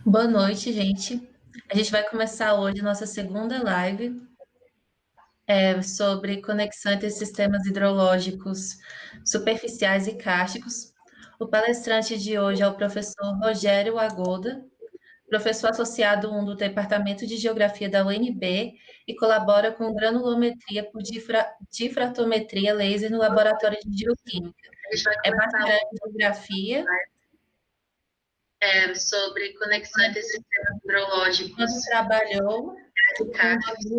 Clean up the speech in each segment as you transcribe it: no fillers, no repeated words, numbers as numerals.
Boa noite, gente. A gente vai começar hoje nossa segunda live sobre conexão entre sistemas hidrológicos superficiais e cársticos. O palestrante de hoje é o professor Rogério Agoda, professor associado 1 do Departamento de Geografia da UNB e colabora com granulometria por difratometria laser no Laboratório de Geoquímica. A gente vai É começar bacharel em Geografia. Sobre conexão entre sistemas hidrológicos. Quando trabalhou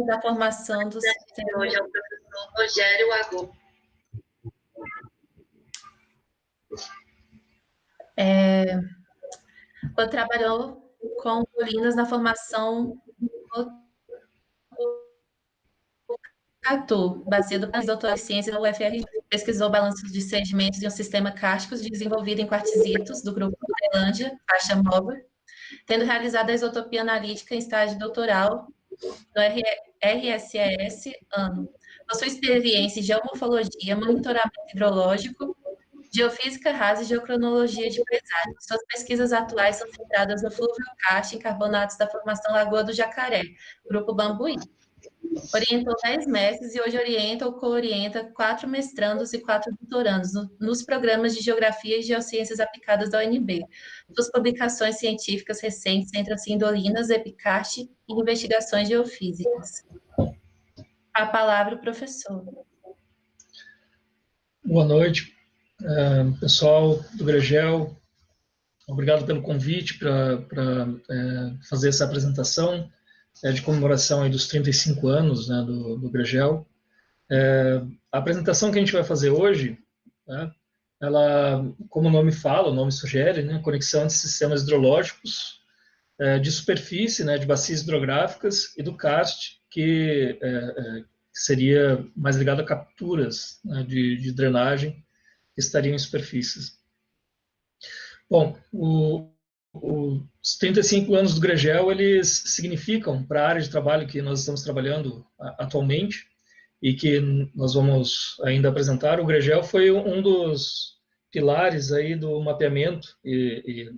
da formação dos sistemas. Hoje é o professor Rogério Agoda. Quando trabalhou com colinas na formação do Bacia do País, doutor em ciência da UFRJ. Pesquisou balanços de sedimentos de um sistema kárstico desenvolvido em quartzitos do grupo Groenlândia, faixa móvel, tendo realizado a isotopia analítica em estágio doutoral no RSES ano. Possui experiência em geomorfologia, monitoramento hidrológico, geofísica rasa e geocronologia de paisagem. Suas pesquisas atuais são centradas no flúvio karst em carbonatos da formação Lagoa do Jacaré, Grupo Bambuí. Orientou 10 mestres e hoje orienta ou co-orienta 4 mestrandos e 4 doutorandos nos programas de Geografia e Geociências Aplicadas da UNB. Suas publicações científicas recentes centram-se em dolinas, epikarst e investigações geofísicas. A palavra, professor. Boa noite, pessoal do Gregel. Obrigado pelo convite para fazer essa apresentação de comemoração aí dos 35 anos, né, do Gregel. A apresentação que a gente vai fazer hoje, né, ela, como o nome fala, o nome sugere, né, conexão entre sistemas hidrológicos de superfície, né, de bacias hidrográficas e do karst, que seria mais ligado a capturas, né, de drenagem que estariam em superfícies. Bom, os 35 anos do Gregel, eles significam para a área de trabalho que nós estamos trabalhando atualmente e que nós vamos ainda apresentar. O Gregel foi um dos pilares aí do mapeamento e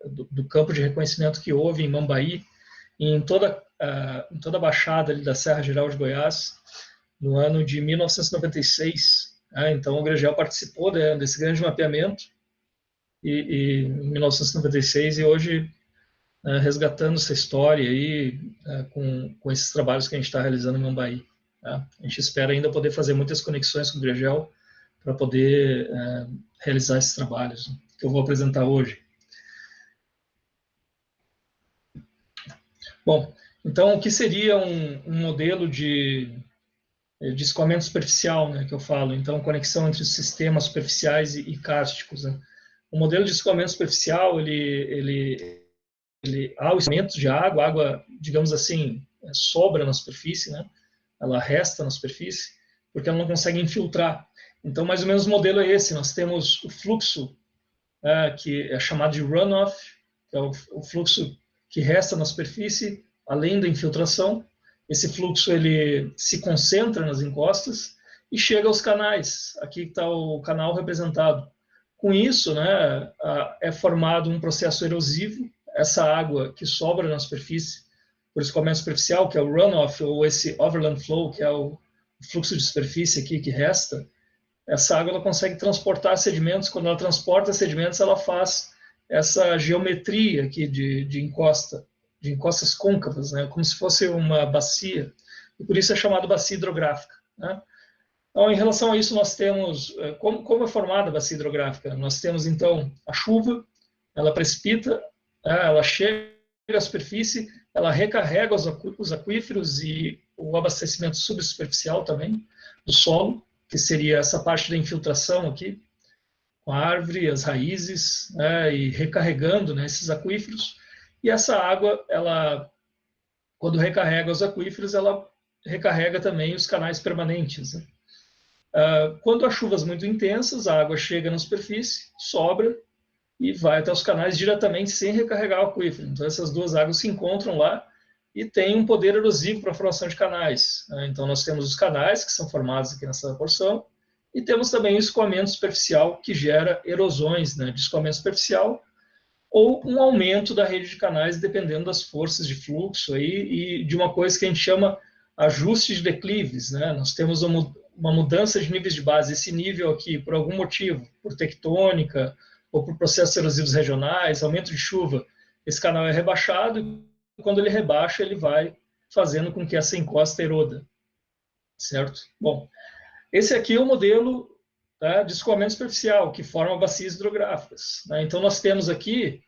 do campo de reconhecimento que houve em Mambaí, em toda a baixada ali da Serra Geral de Goiás, no ano de 1996. Então, o Gregel participou desse grande mapeamento em 1996 e hoje resgatando essa história aí com esses trabalhos que a gente está realizando em Mambaí. A gente espera ainda poder fazer muitas conexões com o Gregel para poder realizar esses trabalhos que eu vou apresentar hoje. Bom, então, o que seria um modelo de escoamento superficial, né, que eu falo? Então, conexão entre os sistemas superficiais e kársticos, né? O modelo de escoamento superficial, há o escoamento de água, digamos assim, sobra na superfície, né? Ela resta na superfície, porque ela não consegue infiltrar. Então, mais ou menos o modelo é esse. Nós temos o fluxo, que é chamado de runoff, que é o fluxo que resta na superfície, além da infiltração. Esse fluxo ele se concentra nas encostas e chega aos canais. Aqui está o canal representado. Com isso, né, é formado um processo erosivo. Essa água que sobra na superfície, por escoamento superficial, que é o runoff, ou esse overland flow, que é o fluxo de superfície aqui que resta, essa água ela consegue transportar sedimentos. Quando ela transporta sedimentos, ela faz essa geometria aqui de encostas côncavas, né, como se fosse uma bacia, e por isso é chamado bacia hidrográfica, né? Então, em relação a isso, nós temos, como é formada a bacia hidrográfica? Nós temos, então, a chuva, ela precipita, ela chega à superfície, ela recarrega os aquíferos e o abastecimento subsuperficial também do solo, que seria essa parte da infiltração aqui, com a árvore, as raízes, e recarregando, né, esses aquíferos. E essa água, ela, quando recarrega os aquíferos, ela recarrega também os canais permanentes, né? Quando há chuvas muito intensas, a água chega na superfície, sobra e vai até os canais diretamente sem recarregar o aquífero. Então, essas duas águas se encontram lá e tem um poder erosivo para a formação de canais, né? Então, nós temos os canais, que são formados aqui nessa porção, e temos também o escoamento superficial, que gera erosões, né, de escoamento superficial, ou um aumento da rede de canais, dependendo das forças de fluxo aí, e de uma coisa que a gente chama ajuste de declives, né? Nós temos uma mudança de níveis de base. Esse nível aqui, por algum motivo, por tectônica, ou por processos erosivos regionais, aumento de chuva, esse canal é rebaixado, e quando ele rebaixa, ele vai fazendo com que essa encosta eroda, certo? Bom, esse aqui é o modelo, tá, de escoamento superficial, que forma bacias hidrográficas, né? Então, nós temos aqui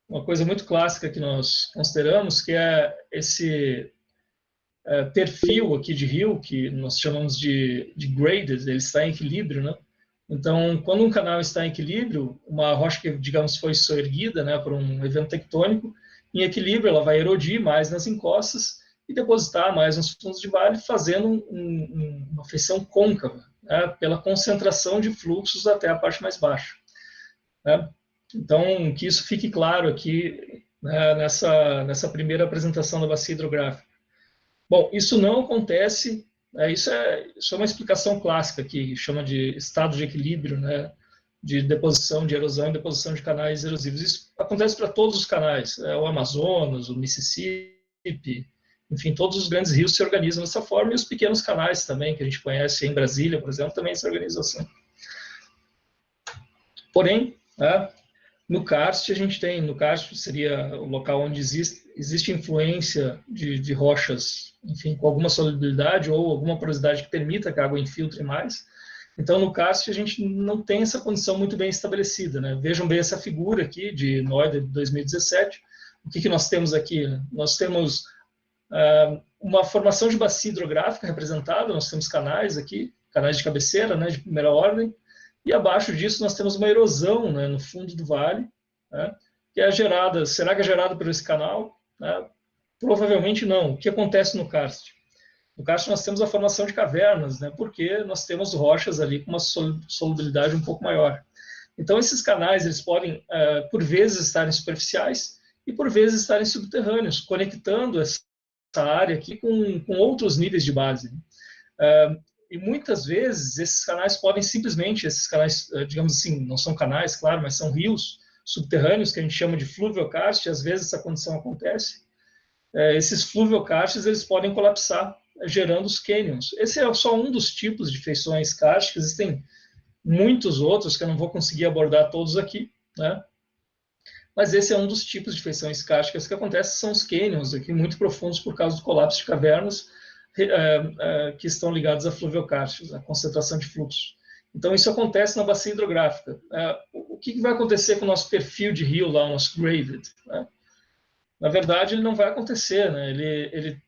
uma coisa muito clássica que nós consideramos, que é esse perfil aqui de rio, que nós chamamos de graded, ele está em equilíbrio, né? Então, quando um canal está em equilíbrio, uma rocha que, digamos, foi soerguida, né, por um evento tectônico, em equilíbrio, ela vai erodir mais nas encostas e depositar mais nos fundos de vale, fazendo uma feição côncava, né, pela concentração de fluxos até a parte mais baixa, né? Então, que isso fique claro aqui, né, nessa primeira apresentação da bacia hidrográfica. Bom, isso não acontece, isso é uma explicação clássica que chama de estado de equilíbrio, né, de deposição, de erosão e deposição de canais erosivos. Isso acontece para todos os canais, o Amazonas, o Mississippi, enfim, todos os grandes rios se organizam dessa forma, e os pequenos canais também, que a gente conhece em Brasília, por exemplo, também se organizam assim. Porém, né, no karst, a gente tem, no karst seria o local onde existe influência de rochas, enfim, com alguma solubilidade ou alguma porosidade que permita que a água infiltre mais. Então, no karst, a gente não tem essa condição muito bem estabelecida, né? Vejam bem essa figura aqui de Noida de 2017. O que nós temos aqui? Nós temos uma formação de bacia hidrográfica representada, nós temos canais aqui, canais de cabeceira, né, de primeira ordem, e abaixo disso nós temos uma erosão, né, no fundo do vale, né, que é gerada, será que é gerada por esse canal? Né? Provavelmente não. O que acontece no karst? No karst nós temos a formação de cavernas, né, porque nós temos rochas ali com uma solubilidade um pouco maior. Então esses canais, eles podem, por vezes, estarem superficiais e por vezes estarem subterrâneos, conectando essa área aqui com outros níveis de base. E muitas vezes esses canais podem simplesmente, esses canais, digamos assim, não são canais, claro, mas são rios subterrâneos, que a gente chama de fluviocast, e às vezes essa condição acontece. Esses fluviocastes, eles podem colapsar, gerando os cânions. Esse é só um dos tipos de feições kársticas, existem muitos outros que eu não vou conseguir abordar todos aqui, né? Mas esse é um dos tipos de feições kársticas que acontecem, são os cânions, aqui muito profundos por causa do colapso de cavernas, que estão ligados a fluviocastes, a concentração de fluxo. Então, isso acontece na bacia hidrográfica. O que vai acontecer com o nosso perfil de rio lá, o nosso graded? Né? Na verdade, ele não vai acontecer, né? Ele,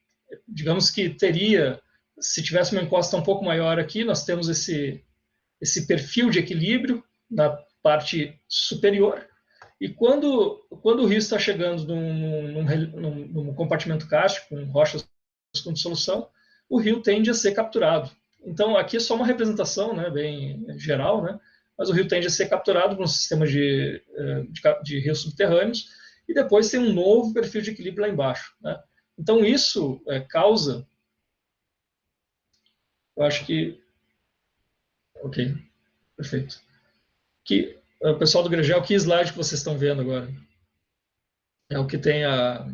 digamos que teria, se tivesse uma encosta um pouco maior aqui, nós temos esse perfil de equilíbrio na parte superior, e quando o rio está chegando num compartimento kárstico, com rochas com dissolução, o rio tende a ser capturado. Então, aqui é só uma representação, né, bem geral, né, mas o rio tende a ser capturado por um sistema de rios subterrâneos, e depois tem um novo perfil de equilíbrio lá embaixo, né? Então, isso causa... Eu acho que... Ok, perfeito. O pessoal do Gregel, que slide que vocês estão vendo agora? É o que tem a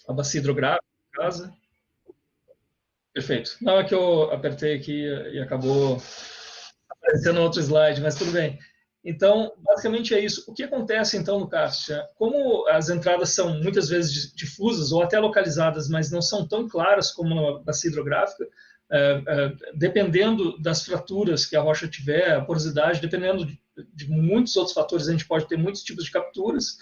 bacia hidrográfica, em casa. Perfeito. Não, é que eu apertei aqui e acabou aparecendo outro slide, mas tudo bem. Então, basicamente é isso. O que acontece, então, no karst? Como as entradas são muitas vezes difusas ou até localizadas, mas não são tão claras como na bacia hidrográfica, dependendo das fraturas que a rocha tiver, a porosidade, dependendo de muitos outros fatores, a gente pode ter muitos tipos de capturas,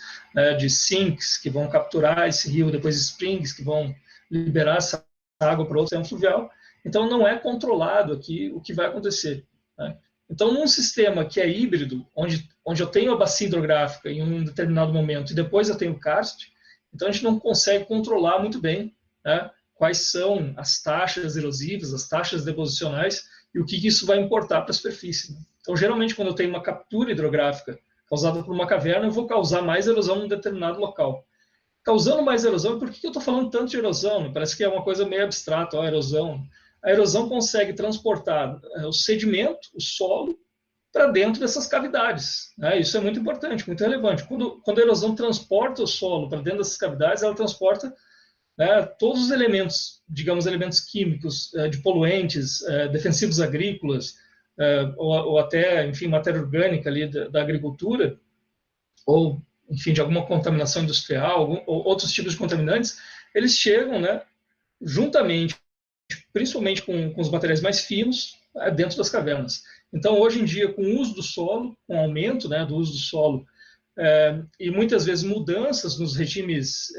de sinks que vão capturar esse rio, depois springs que vão liberar essa água para outro sistema fluvial. Então, não é controlado aqui o que vai acontecer, né? Então, num sistema que é híbrido, onde eu tenho a bacia hidrográfica em um determinado momento e depois eu tenho o karst, então a gente não consegue controlar muito bem, né, quais são as taxas erosivas, as taxas deposicionais e o que isso vai importar para a superfície, né? Então, geralmente, quando eu tenho uma captura hidrográfica causada por uma caverna, eu vou causar mais erosão em um determinado local. Causando mais erosão, por que eu estou falando tanto de erosão? Parece que é uma coisa meio abstrata, a erosão. A erosão consegue transportar o sedimento, o solo, para dentro dessas cavidades, né? Isso é muito importante, muito relevante. Quando a erosão transporta o solo para dentro dessas cavidades, ela transporta, né, todos os elementos, digamos, elementos químicos, de poluentes, defensivos agrícolas, ou até, enfim, matéria orgânica ali da agricultura, ou, enfim, de alguma contaminação industrial, ou outros tipos de contaminantes, eles chegam, né, juntamente, principalmente com os materiais mais finos, dentro das cavernas. Então, hoje em dia, com o uso do solo, com o aumento, né, do uso do solo, e muitas vezes mudanças nos regimes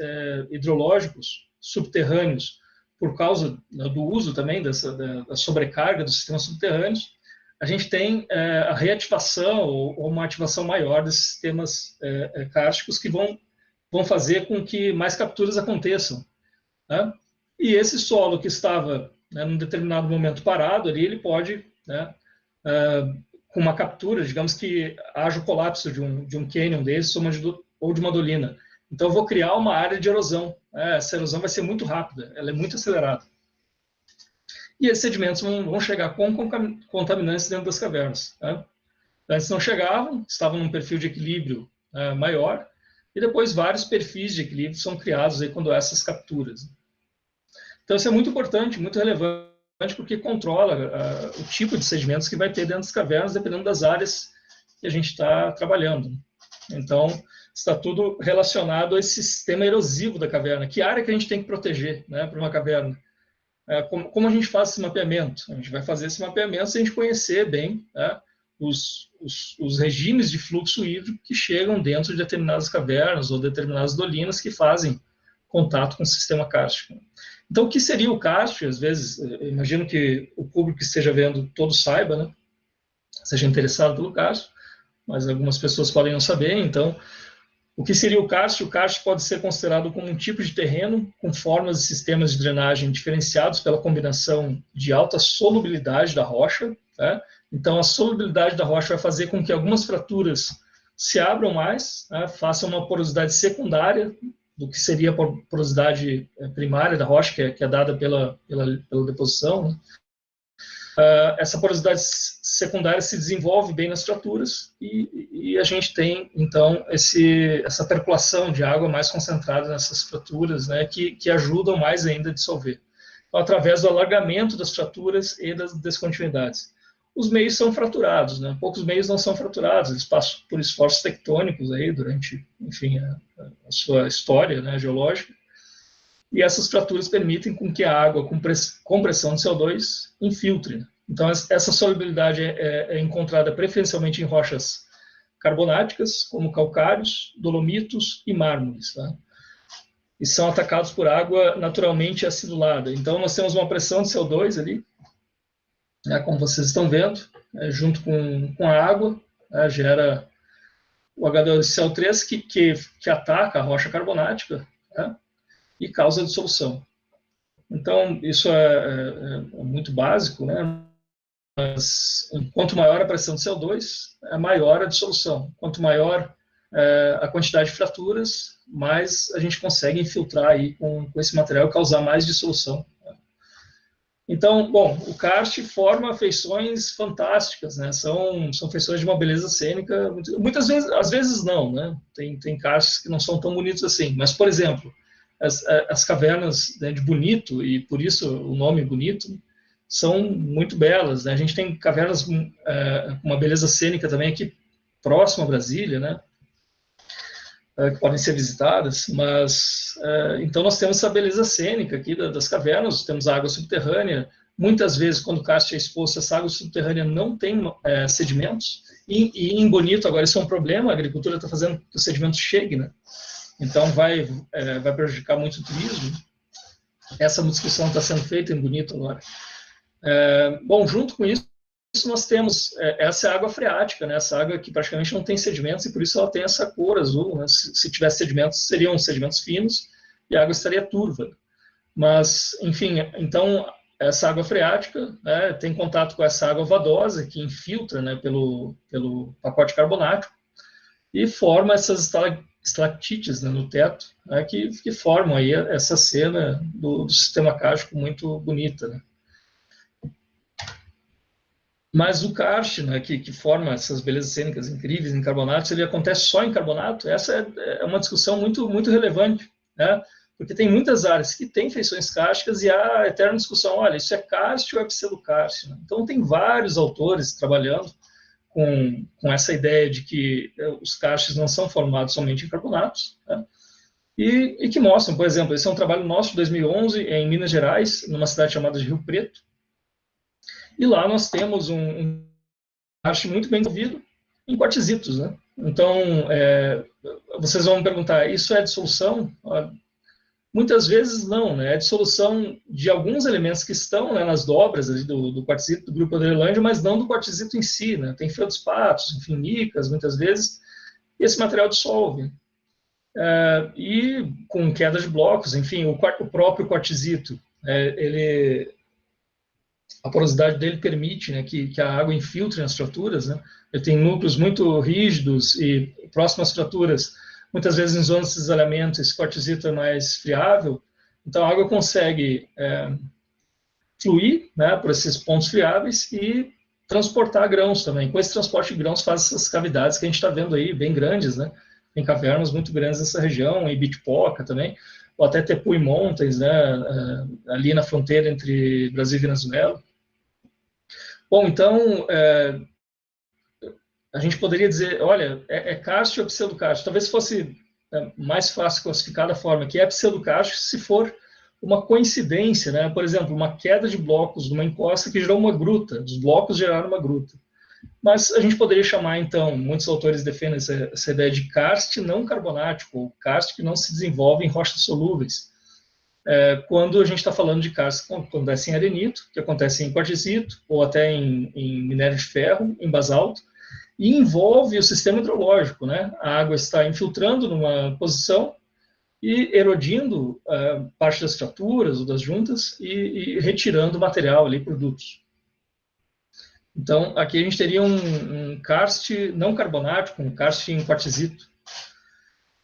hidrológicos subterrâneos, por causa, né, do uso também da sobrecarga dos sistemas subterrâneos, a gente tem a reativação ou uma ativação maior desses sistemas kársticos que vão fazer com que mais capturas aconteçam, né? E esse solo que estava, né, num determinado momento parado ali, ele pode, né, com uma captura, digamos que haja o colapso de um cânion desses ou de uma dolina. Então, eu vou criar uma área de erosão. Essa erosão vai ser muito rápida, ela é muito acelerada. E esses sedimentos vão chegar com contaminantes dentro das cavernas, né? Antes não chegavam, estavam num perfil de equilíbrio maior, e depois vários perfis de equilíbrio são criados aí quando há essas capturas. Então, isso é muito importante, muito relevante, porque controla o tipo de sedimentos que vai ter dentro das cavernas, dependendo das áreas que a gente está trabalhando. Então, está tudo relacionado a esse sistema erosivo da caverna. Que área que a gente tem que proteger, né, para uma caverna? Como a gente faz esse mapeamento? A gente vai fazer esse mapeamento se a gente conhecer bem, né, os regimes de fluxo hídrico que chegam dentro de determinadas cavernas ou determinadas dolinas que fazem contato com o sistema kárstico. Então, o que seria o kárstico? Às vezes, eu imagino que o público que esteja vendo todo saiba, né, seja interessado pelo kárstico, mas algumas pessoas podem não saber. Então, o que seria o kárstico? O kárstico pode ser considerado como um tipo de terreno com formas e sistemas de drenagem diferenciados pela combinação de alta solubilidade da rocha, né? Então, a solubilidade da rocha vai fazer com que algumas fraturas se abram mais, né, façam uma porosidade secundária do que seria a porosidade primária da rocha, que é dada pela deposição, né? Essa porosidade secundária se desenvolve bem nas fraturas e a gente tem, então, essa percolação de água mais concentrada nessas fraturas, né, que ajudam mais ainda a dissolver. Então, através do alargamento das fraturas e das descontinuidades. Os meios são fraturados, né? Poucos meios não são fraturados, eles passam por esforços tectônicos aí durante, enfim, a sua história, né, geológica, e essas fraturas permitem com que a água com pressão de CO2 infiltre, né? Então, essa solubilidade é encontrada preferencialmente em rochas carbonáticas, como calcários, dolomitos e mármores, tá? E são atacados por água naturalmente acidulada. Então, nós temos uma pressão de CO2 ali, né, como vocês estão vendo, junto com a água, né, gera o H2CO3 que ataca a rocha carbonática, né, e causa a dissolução. Então, isso é muito básico, né? Mas quanto maior a pressão de CO2, maior a dissolução. Quanto maior a quantidade de fraturas, mais a gente consegue infiltrar aí com esse material e causar mais dissolução. Então, bom, o karst forma feições fantásticas, né? São feições de uma beleza cênica, muitas vezes, às vezes não, né? Tem karsts que não são tão bonitos assim, mas, por exemplo, as cavernas, né, de Bonito, e por isso o nome Bonito, são muito belas, né? A gente tem cavernas com uma beleza cênica também aqui próximo a Brasília, né? Que podem ser visitadas, mas então nós temos essa beleza cênica aqui das cavernas, temos água subterrânea. Muitas vezes, quando o karst é exposto, essa água subterrânea não tem sedimentos, e em Bonito agora isso é um problema, a agricultura está fazendo que o sedimento chegue, né? Então vai prejudicar muito o turismo. Essa discussão está sendo feita em Bonito agora. Bom, junto com isso, nós temos essa água freática, né? Essa água que praticamente não tem sedimentos e por isso ela tem essa cor azul, né? Se tivesse sedimentos, seriam sedimentos finos e a água estaria turva. Mas, enfim, então essa água freática, né, tem contato com essa água vadosa que infiltra, né, pelo pacote carbonático e forma essas estalactites, né, no teto, né, que formam aí essa cena do sistema kárstico muito bonita, né? Mas o karst, né, que forma essas belezas cênicas incríveis em carbonatos, ele acontece só em carbonato? Essa é uma discussão muito, muito relevante, né? Porque tem muitas áreas que têm feições kársticas e há a eterna discussão, olha, isso é karst ou é pseudokarst? Né? Então, tem vários autores trabalhando com essa ideia de que os karstes não são formados somente em carbonatos, né? E que mostram, por exemplo, esse é um trabalho nosso de 2011 em Minas Gerais, numa cidade chamada de Rio Preto, e lá nós temos um karst muito bem desenvolvido em quartzitos, né? Então, vocês vão me perguntar, isso é dissolução? Muitas vezes não, né? É dissolução de alguns elementos que estão, né, nas dobras ali do quartzito, do grupo Adrelândia, mas não do quartzito em si, né? Tem feldspatos, enfim, micas, muitas vezes, e esse material dissolve. E com queda de blocos, enfim, o próprio quartzito, a porosidade dele permite, né, que a água infiltre nas fraturas, né? Ele tem núcleos muito rígidos e próximas fraturas, muitas vezes em zonas de cisalhamento, esse quartzito é mais friável, então a água consegue fluir, né, por esses pontos friáveis e transportar grãos também. Com esse transporte de grãos faz essas cavidades que a gente está vendo aí, bem grandes, né? Tem cavernas muito grandes nessa região, em Bitipoca também, ou até Tepuy Mountains, né, ali na fronteira entre Brasil e Venezuela. Bom, então, a gente poderia dizer, olha, é karst ou pseudokarst? Talvez fosse mais fácil classificar da forma que é pseudokarst se for uma coincidência, né? Por exemplo, uma queda de blocos de uma encosta que gerou uma gruta, os blocos geraram uma gruta. Mas a gente poderia chamar, então, muitos autores defendem essa ideia de karst não carbonático, ou karst que não se desenvolve em rochas solúveis. Quando a gente está falando de karst que acontece em arenito, que acontece em quartzito, ou até em minério de ferro, em basalto, e envolve o sistema hidrológico, né? A água está infiltrando numa posição e erodindo parte das fraturas ou das juntas e retirando material ali, produtos. Então, aqui a gente teria um karst não carbonático, um karst em quartzito.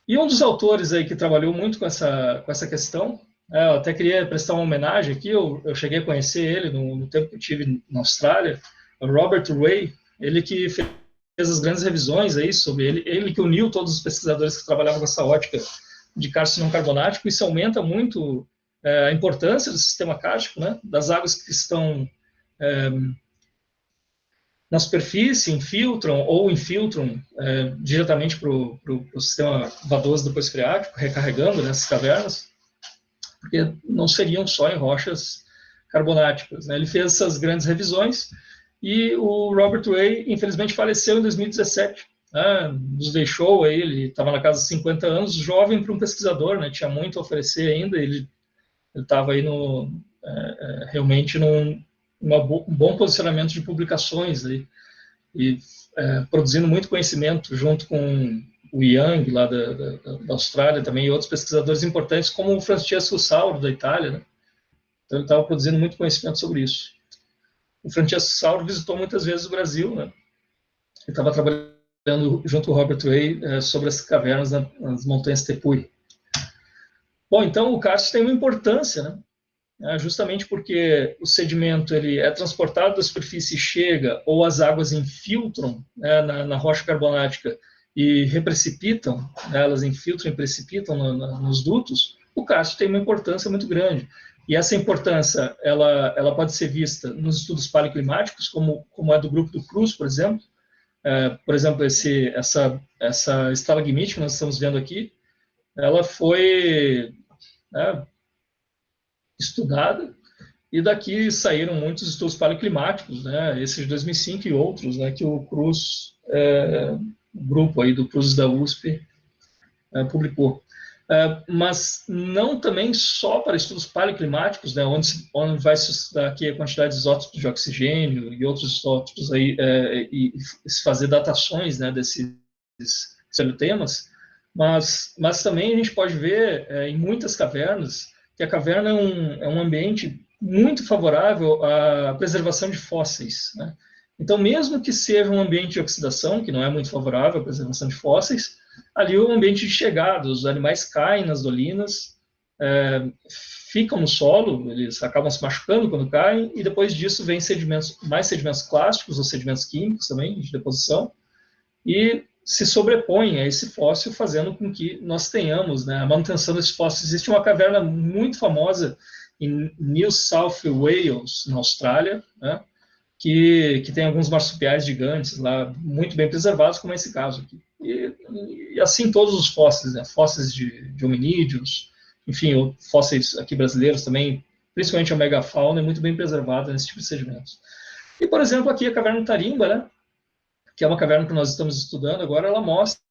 E um dos autores aí que trabalhou muito com essa questão, eu até queria prestar uma homenagem aqui, eu cheguei a conhecer ele no tempo que eu estive na Austrália, o Robert Ray, ele que fez as grandes revisões aí sobre ele que uniu todos os pesquisadores que trabalhavam com essa ótica de karst não carbonático. Isso aumenta muito a importância do sistema kárstico, né, das águas que estão na superfície, infiltram diretamente para o sistema vadoso depois freático, recarregando nessas cavernas, porque não seriam só em rochas carbonáticas, né? Ele fez essas grandes revisões e o Robert Ray, infelizmente, faleceu em 2017. Nos deixou aí, ele estava na casa de 50 anos, jovem para um pesquisador, né? Tinha muito a oferecer ainda, ele estava aí realmente num bom posicionamento de publicações aí, e produzindo muito conhecimento junto com o Young, lá da Austrália também, e outros pesquisadores importantes, como o Francesco Sauro, da Itália, né? Então ele estava produzindo muito conhecimento sobre isso. O Francesco Sauro visitou muitas vezes o Brasil, né? Ele estava trabalhando junto com o Robert Ray sobre as cavernas nas montanhas Tepuy. Bom, então o karst tem uma importância, né? Justamente porque o sedimento ele é transportado da superfície e chega, ou as águas infiltram, né, na rocha carbonática e reprecipitam, né, elas infiltram e precipitam nos dutos, o karst tem uma importância muito grande. E essa importância ela pode ser vista nos estudos paleoclimáticos, como é do grupo do Cruz, por exemplo. Por exemplo, essa estalagmite que nós estamos vendo aqui, ela foi estudada, e daqui saíram muitos estudos paleoclimáticos, né, esse de 2005 e outros, né, que o Cruz, o grupo aí do Cruz da USP, publicou. Mas não também só para estudos paleoclimáticos, né, onde vai se estudar aqui a quantidade de isótopos de oxigênio e outros isótopos aí, e se fazer datações, né, desses temas, mas também a gente pode ver em muitas cavernas que a caverna é um ambiente muito favorável à preservação de fósseis, né? Então, mesmo que seja um ambiente de oxidação, que não é muito favorável à preservação de fósseis, ali é um ambiente de chegada, os animais caem nas dolinas, ficam no solo, eles acabam se machucando quando caem, e depois disso vem mais sedimentos clásticos ou sedimentos químicos também, de deposição, e se sobrepõem a esse fóssil, fazendo com que nós tenhamos, né, a manutenção desse fóssil. Existe uma caverna muito famosa em New South Wales, na Austrália, né, que tem alguns marsupiais gigantes lá, muito bem preservados, como é esse caso aqui. E assim todos os fósseis, né, fósseis de hominídeos, enfim, fósseis aqui brasileiros também, principalmente a megafauna, é muito bem preservada nesse tipo de sedimentos. E, por exemplo, aqui a caverna Tarimba, né, que é uma caverna que nós estamos estudando agora, ela mostra,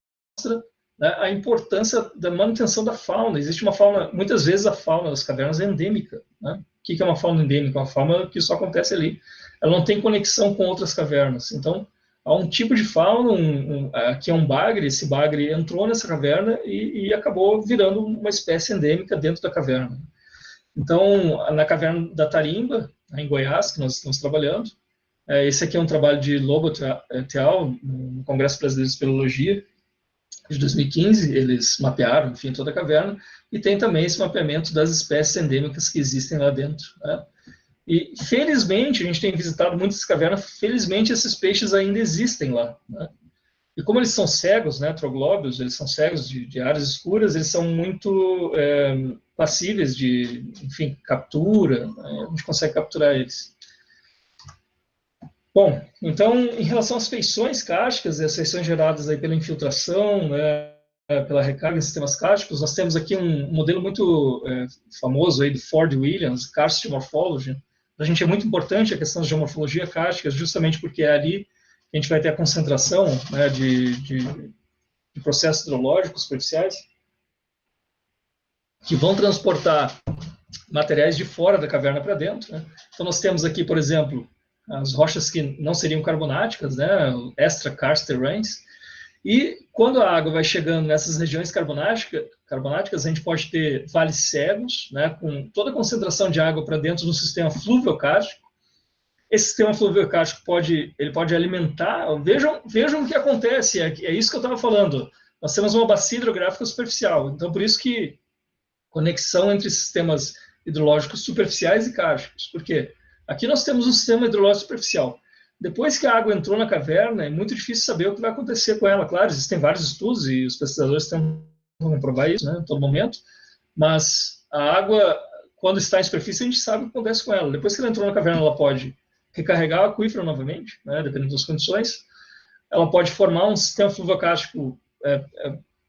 né, a importância da manutenção da fauna. Existe uma fauna, muitas vezes a fauna das cavernas é endêmica, né? O que é uma fauna endêmica? Uma fauna que só acontece ali. Ela não tem conexão com outras cavernas. Então, há um tipo de fauna, aqui é um bagre, esse bagre entrou nessa caverna e acabou virando uma espécie endêmica dentro da caverna. Então, na caverna da Tarimba, em Goiás, que nós estamos trabalhando, esse aqui é um trabalho de Lobo et al., no Congresso Brasileiro de Espeleologia, de 2015, eles mapearam, enfim, toda a caverna, e tem também esse mapeamento das espécies endêmicas que existem lá dentro, né? E, felizmente, a gente tem visitado muitas cavernas, felizmente esses peixes ainda existem lá, né? E como eles são cegos, né, troglóbios, eles são cegos de áreas escuras, eles são muito passíveis de, enfim, captura, né? A gente consegue capturar eles. Bom, então, em relação às feições cársticas, as feições geradas aí pela infiltração, né, pela recarga em sistemas cársticos, nós temos aqui um modelo muito famoso aí do Ford Williams, Karst Morphology. Para a gente é muito importante a questão de geomorfologia kárstica, justamente porque é ali que a gente vai ter a concentração, né, de processos hidrológicos superficiais que vão transportar materiais de fora da caverna para dentro, né? Então, nós temos aqui, por exemplo, as rochas que não seriam carbonáticas, né, extra-karst terrains, e quando a água vai chegando nessas regiões carbonáticas, a gente pode ter vales cegos, né, com toda a concentração de água para dentro do sistema fluviocárstico. Esse sistema fluviocárstico pode alimentar, vejam o que acontece, é isso que eu estava falando, nós temos uma bacia hidrográfica superficial, então por isso que conexão entre sistemas hidrológicos superficiais e kársticos, por quê? Aqui nós temos um sistema hidrológico superficial. Depois que a água entrou na caverna, é muito difícil saber o que vai acontecer com ela. Claro, existem vários estudos e os pesquisadores tentam comprovar isso, né, em todo momento, mas a água, quando está em superfície, a gente sabe o que acontece com ela. Depois que ela entrou na caverna, ela pode recarregar o aquífero novamente, né, dependendo das condições. Ela pode formar um sistema fluviocárstico,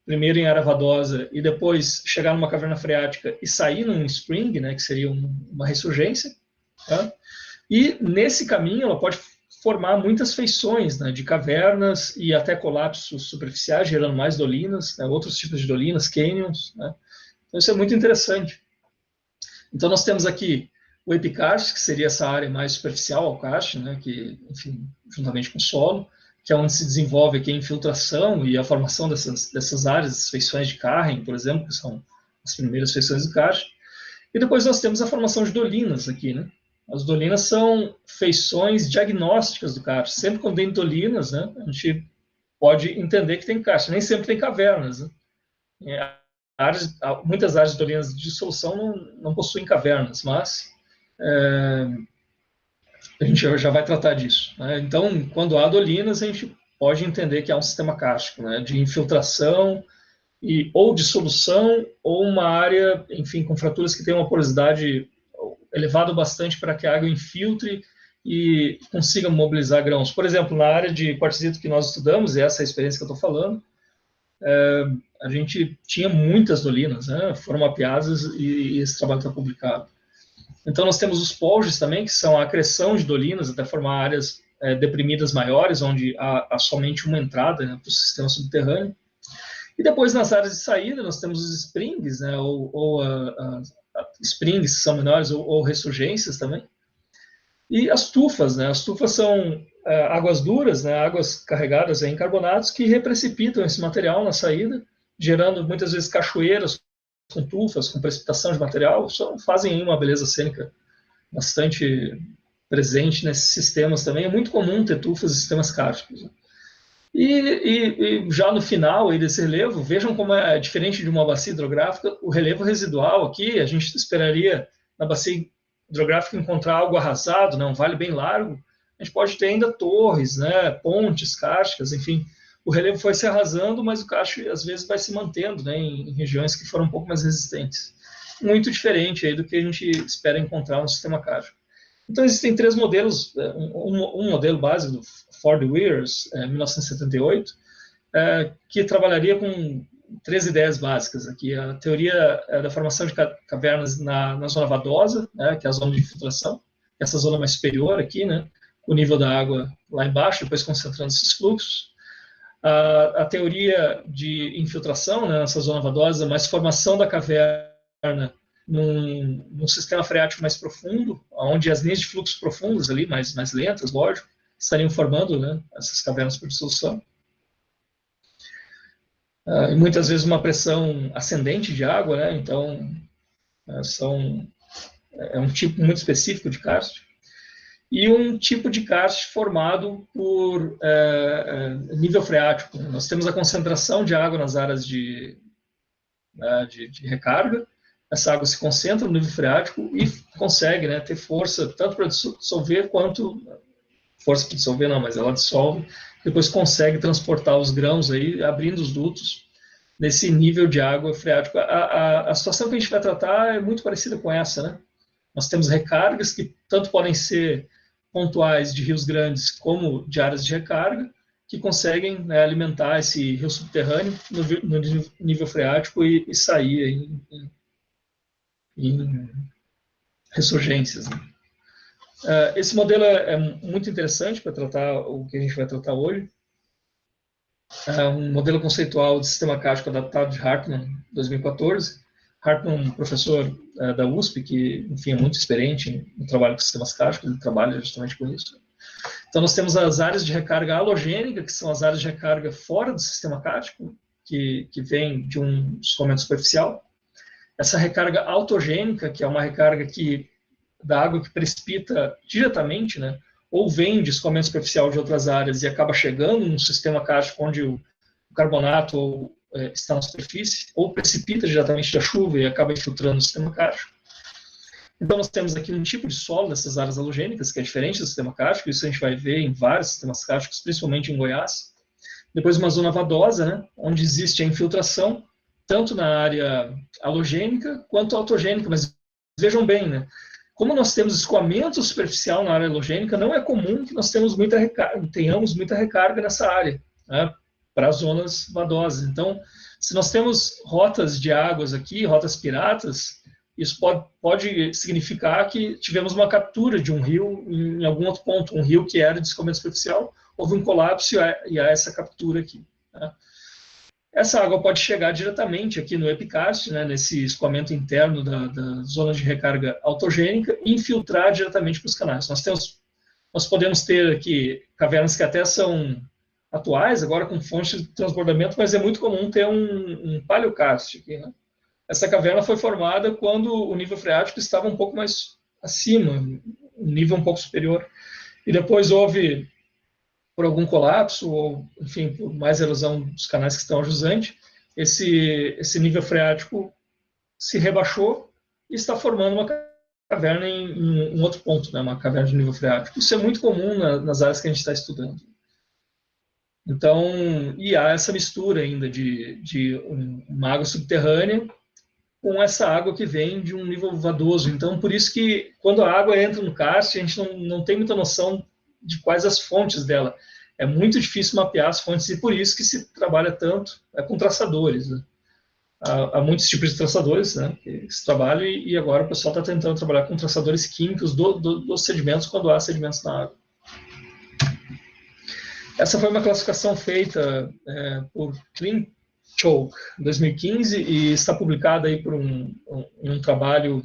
primeiro em área vadosa, e depois chegar numa caverna freática e sair num spring, né, que seria uma ressurgência. Tá? E nesse caminho ela pode formar muitas feições, né, de cavernas e até colapsos superficiais, gerando mais dolinas, né, outros tipos de dolinas, canyons, né? Então isso é muito interessante. Então nós temos aqui o epikarst, que seria essa área mais superficial ao karst, né, que, enfim, juntamente com o solo, que é onde se desenvolve aqui a infiltração e a formação dessas áreas, as feições de Karen, por exemplo, que são as primeiras feições do karst. E depois nós temos a formação de dolinas aqui, né? As dolinas são feições diagnósticas do karst. Sempre quando tem dolinas, né, a gente pode entender que tem karst. Nem sempre tem cavernas, né? Muitas áreas de dolinas de dissolução não possuem cavernas, mas a gente já vai tratar disso, né? Então, quando há dolinas, a gente pode entender que há um sistema kárstico, né, de infiltração ou dissolução, ou uma área, enfim, com fraturas que tem uma porosidade elevado bastante para que a água infiltre e consiga mobilizar grãos. Por exemplo, na área de quartzito que nós estudamos, e essa é a experiência que eu estou falando, a gente tinha muitas dolinas, né? Foram mapeadas e esse trabalho está publicado. Então, nós temos os polges também, que são a acreção de dolinas até formar áreas deprimidas maiores, onde há somente uma entrada, né, para o sistema subterrâneo. E depois, nas áreas de saída, nós temos os springs, né, ou springs, que são menores, ou ressurgências também. E as tufas, né? As tufas são águas duras, né, águas carregadas em carbonatos, que reprecipitam esse material na saída, gerando muitas vezes cachoeiras com tufas, com precipitação de material, fazem uma beleza cênica bastante presente nesses sistemas também. É muito comum ter tufas e sistemas kársticos, né? E já no final aí desse relevo, vejam como é diferente de uma bacia hidrográfica. O relevo residual aqui, a gente esperaria na bacia hidrográfica encontrar algo arrasado, né, um vale bem largo. A gente pode ter ainda torres, né, pontes kársticas, enfim. O relevo foi se arrasando, mas o karst às vezes vai se mantendo, né, em regiões que foram um pouco mais resistentes. Muito diferente aí do que a gente espera encontrar no sistema kárstico. Então, existem 3 modelos, um modelo básico do Ford Weirs, 1978, que trabalharia com 3 ideias básicas aqui. A teoria da formação de cavernas na zona vadosa, né, que é a zona de infiltração, essa zona mais superior aqui, né, o nível da água lá embaixo, depois concentrando esses fluxos. A teoria de infiltração, né, nessa zona vadosa, mais formação da caverna num sistema freático mais profundo, onde as linhas de fluxo profundas ali, mais lentas, lógico, estariam formando, né, essas cavernas por dissolução. E muitas vezes uma pressão ascendente de água, né, então é um tipo muito específico de karst. E um tipo de karst formado por nível freático. Nós temos a concentração de água nas áreas de recarga. Essa água se concentra no nível freático e consegue, né, ter força tanto para dissolver quanto... Força para dissolver não, mas ela dissolve. Depois consegue transportar os grãos aí, abrindo os dutos nesse nível de água freático. A situação que a gente vai tratar é muito parecida com essa, né? Nós temos recargas que tanto podem ser pontuais de rios grandes como de áreas de recarga, que conseguem, né, alimentar esse rio subterrâneo no nível freático e sair em ressurgências. Né? Esse modelo é muito interessante para tratar o que a gente vai tratar hoje. É um modelo conceitual de sistema kárstico adaptado de Hartmann, 2014. Hartmann, professor da USP, que, enfim, é muito experiente no trabalho com sistemas kárstico, ele trabalha justamente com isso. Então, nós temos as áreas de recarga halogênica, que são as áreas de recarga fora do sistema kárstico, que vem de um escoamento superficial. Essa recarga autogênica, que é uma recarga da água que precipita diretamente, né, ou vem de escoamento superficial de outras áreas e acaba chegando num sistema kárstico onde o carbonato está na superfície, ou precipita diretamente da chuva e acaba infiltrando no sistema kárstico. Então, nós temos aqui um tipo de solo nessas áreas halogênicas, que é diferente do sistema kárstico, isso a gente vai ver em vários sistemas kársticos, principalmente em Goiás. Depois, uma zona vadosa, né, onde existe a infiltração, tanto na área halogênica quanto autogênica, mas vejam bem, né, como nós temos escoamento superficial na área halogênica, não é comum que nós tenhamos tenhamos muita recarga nessa área, né, para as zonas vadosas. Então, se nós temos rotas de águas aqui, rotas piratas, isso pode significar que tivemos uma captura de um rio em algum outro ponto, um rio que era de escoamento superficial, houve um colapso e há essa captura aqui. Né? Essa água pode chegar diretamente aqui no epikarst, né, nesse escoamento interno da zona de recarga autogênica, e infiltrar diretamente para os canais. Nós podemos ter aqui cavernas que até são atuais, agora com fontes de transbordamento, mas é muito comum ter um paleokarst aqui. Né? Essa caverna foi formada quando o nível freático estava um pouco mais acima, um nível um pouco superior. E depois houve, por algum colapso, ou, enfim, por mais erosão dos canais que estão a jusante, esse nível freático se rebaixou e está formando uma caverna em um outro ponto, né, uma caverna de nível freático. Isso é muito comum nas áreas que a gente está estudando. Então, e há essa mistura ainda de uma água subterrânea com essa água que vem de um nível vadoso. Então, por isso que quando a água entra no karst, a gente não tem muita noção de quais as fontes dela. É muito difícil mapear as fontes e por isso que se trabalha tanto com traçadores. Né? Há muitos tipos de traçadores, né, que se trabalham e agora o pessoal está tentando trabalhar com traçadores químicos dos sedimentos quando há sedimentos na água. Essa foi uma classificação feita por Klimchuk, em 2015, e está publicada aí por um trabalho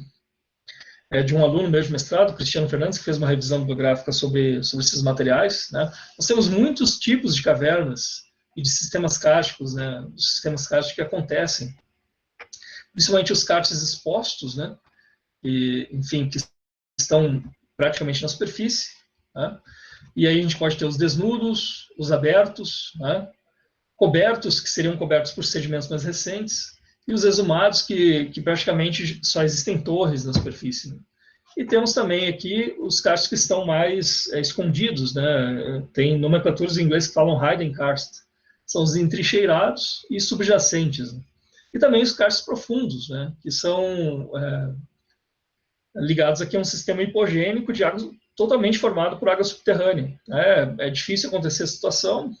de um aluno meu de mestrado, Cristiano Fernandes, que fez uma revisão bibliográfica sobre esses materiais. Né? Nós temos muitos tipos de cavernas e de sistemas kársticos, né? Os sistemas kársticos que acontecem, principalmente os kárstics expostos, né? E, enfim, que estão praticamente na superfície. Né? E aí a gente pode ter os desnudos, os abertos, né? Cobertos, que seriam cobertos por sedimentos mais recentes, e os exumados, que praticamente só existem torres na superfície. Né? E temos também aqui os karstos que estão mais escondidos, né? Tem nomenclaturas em inglês que falam hidden karst, são os entrincheirados e subjacentes. Né? E também os karstos profundos, né? Que são ligados aqui a um sistema hipogênico de água totalmente formado por água subterrânea. É difícil acontecer a situação,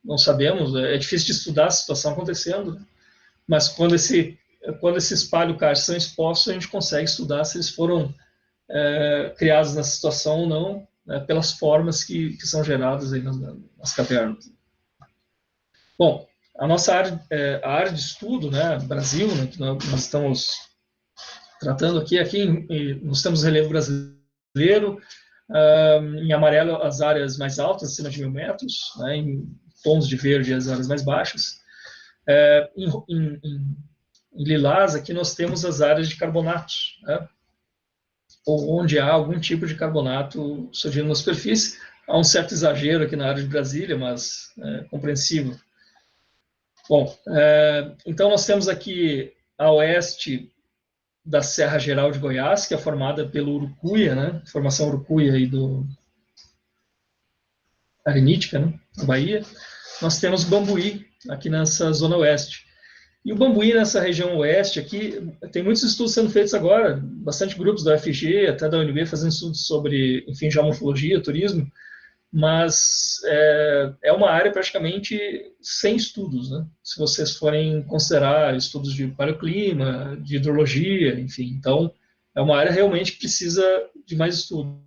não sabemos, é difícil de estudar a situação acontecendo, mas quando esses paleo-karstos são expostos, a gente consegue estudar se eles foram criados nessa situação ou não, né, pelas formas que são geradas aí nas cavernas. Bom, a nossa área de estudo, né, Brasil, né, que nós estamos tratando aqui nós temos relevo brasileiro, em amarelo as áreas mais altas, acima de 1.000 metros, né, em tons de verde as áreas mais baixas. Em lilás, aqui nós temos as áreas de carbonatos, né, ou onde há algum tipo de carbonato surgindo na superfície. Há um certo exagero aqui na área de Brasília, mas compreensível. Bom, então nós temos aqui a oeste da Serra Geral de Goiás, que é formada pelo Urucuia, né? Formação Urucuia aí arenítica, né? Na Bahia. Nós temos Bambuí, aqui nessa zona oeste. E o Bambuí, nessa região oeste aqui, tem muitos estudos sendo feitos agora, bastante grupos da UFG, até da UNB, fazendo estudos sobre, enfim, geomorfologia, turismo, mas é uma área praticamente sem estudos, né? Se vocês forem considerar estudos de paleoclima, de hidrologia, enfim. Então, é uma área realmente que precisa de mais estudos.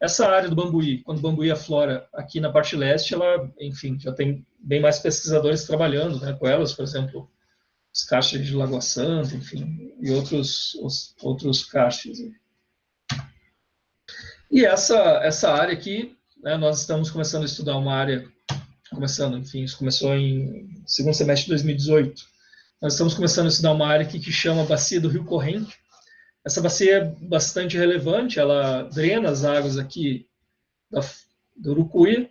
Essa área do Bambuí, quando o Bambuí aflora aqui na parte leste, ela, enfim, já tem bem mais pesquisadores trabalhando, né, com elas, por exemplo, os caixas de Lagoa Santa, enfim, e outros caixas. E essa área aqui, né, nós estamos começando a estudar uma área, isso começou em segundo semestre de 2018. Nós estamos começando a estudar uma área aqui que chama Bacia do Rio Corrente. Essa bacia é bastante relevante, ela drena as águas aqui do Urucuia,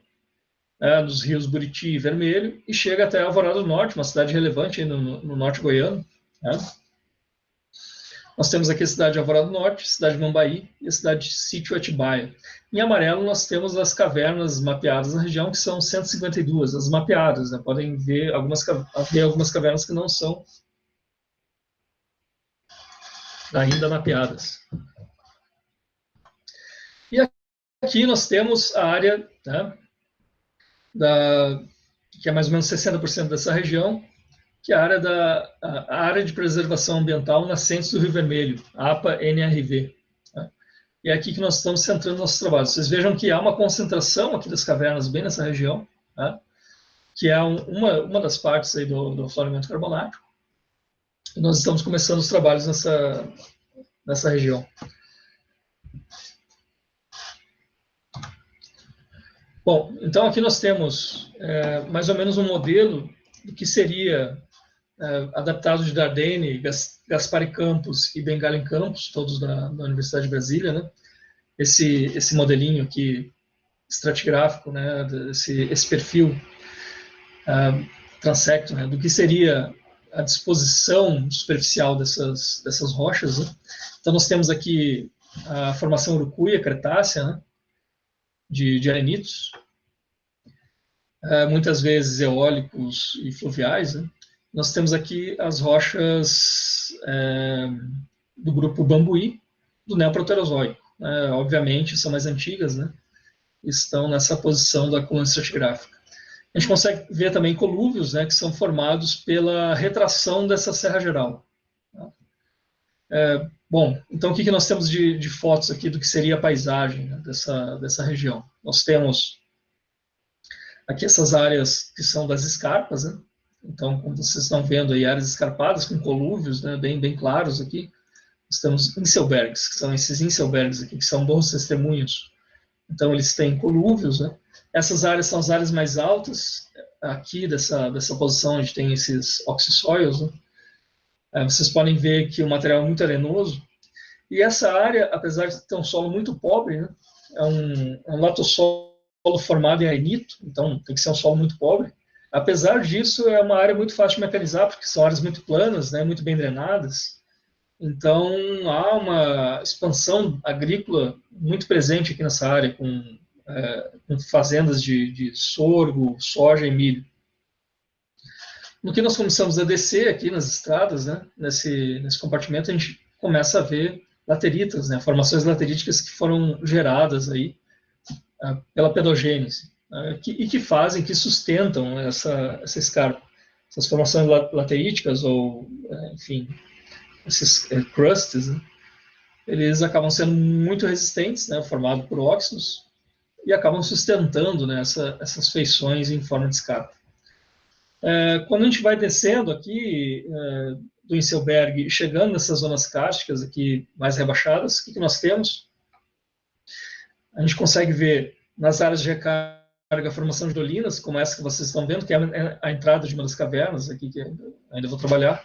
dos rios Buriti e Vermelho, e chega até Alvorada do Norte, uma cidade relevante aí no norte goiano. Né? Nós temos aqui a cidade de Alvorada do Norte, a cidade de Mambaí e a cidade de Sítio Atibaia. Em amarelo, nós temos as cavernas mapeadas na região, que são 152, as mapeadas. Né? Podem ver algumas cavernas que não são ainda mapeadas. E aqui nós temos a área, né, que é mais ou menos 60% dessa região, que é a área de preservação ambiental Nascentes do Rio Vermelho, APA-NRV. Né? E é aqui que nós estamos centrando nossos trabalhos. Vocês vejam que há uma concentração aqui das cavernas bem nessa região, né? Que é uma das partes aí do afloramento carbonático. E nós estamos começando os trabalhos nessa região. Bom, então aqui nós temos mais ou menos um modelo do que seria adaptado de Dardenne, Gaspari Campos e Bengali Campos, todos da Universidade de Brasília, né? Esse modelinho aqui estratigráfico, né? Esse perfil transecto, né? Do que seria a disposição superficial dessas rochas. Né? Então nós temos aqui a formação Urucuia, Cretácea, né? de arenitos, muitas vezes eólicos e fluviais. Né? Nós temos aqui as rochas do grupo Bambuí, do Neoproterozoico. Obviamente, são mais antigas, né? Estão nessa posição da coluna estratigráfica. A gente consegue ver também colúvios, né, que são formados pela retração dessa Serra Geral. Bom, então o que nós temos de fotos aqui do que seria a paisagem, né, dessa região? Nós temos aqui essas áreas que são das escarpas, né? Então, como vocês estão vendo aí, áreas escarpadas com colúvios, né, bem claros aqui. Nós temos Inselbergs, que são esses Inselbergs aqui, que são morros testemunhos. Então, eles têm colúvios, né? Essas áreas são as áreas mais altas, aqui dessa posição onde tem esses oxissoils, né? Vocês podem ver que o material é muito arenoso. E essa área, apesar de ter um solo muito pobre, né, é um latossolo formado em arenito, então tem que ser um solo muito pobre. Apesar disso, é uma área muito fácil de mecanizar, porque são áreas muito planas, né, muito bem drenadas. Então, há uma expansão agrícola muito presente aqui nessa área, com fazendas de sorgo, soja e milho. No que nós começamos a descer aqui nas estradas, né, nesse compartimento, a gente começa a ver lateritas, né, formações lateríticas que foram geradas aí pela pedogênese, né, e que fazem, que sustentam essa escarpa. Essas formações lateríticas, ou, enfim, esses crusts, né, eles acabam sendo muito resistentes, né, formados por óxidos, e acabam sustentando, né, essas feições em forma de escarpa. Quando a gente vai descendo aqui do Inselberg, chegando nessas zonas kársticas aqui mais rebaixadas, o que nós temos? A gente consegue ver nas áreas de recarga a formação de dolinas, como essa que vocês estão vendo, que é a entrada de uma das cavernas aqui, que ainda vou trabalhar.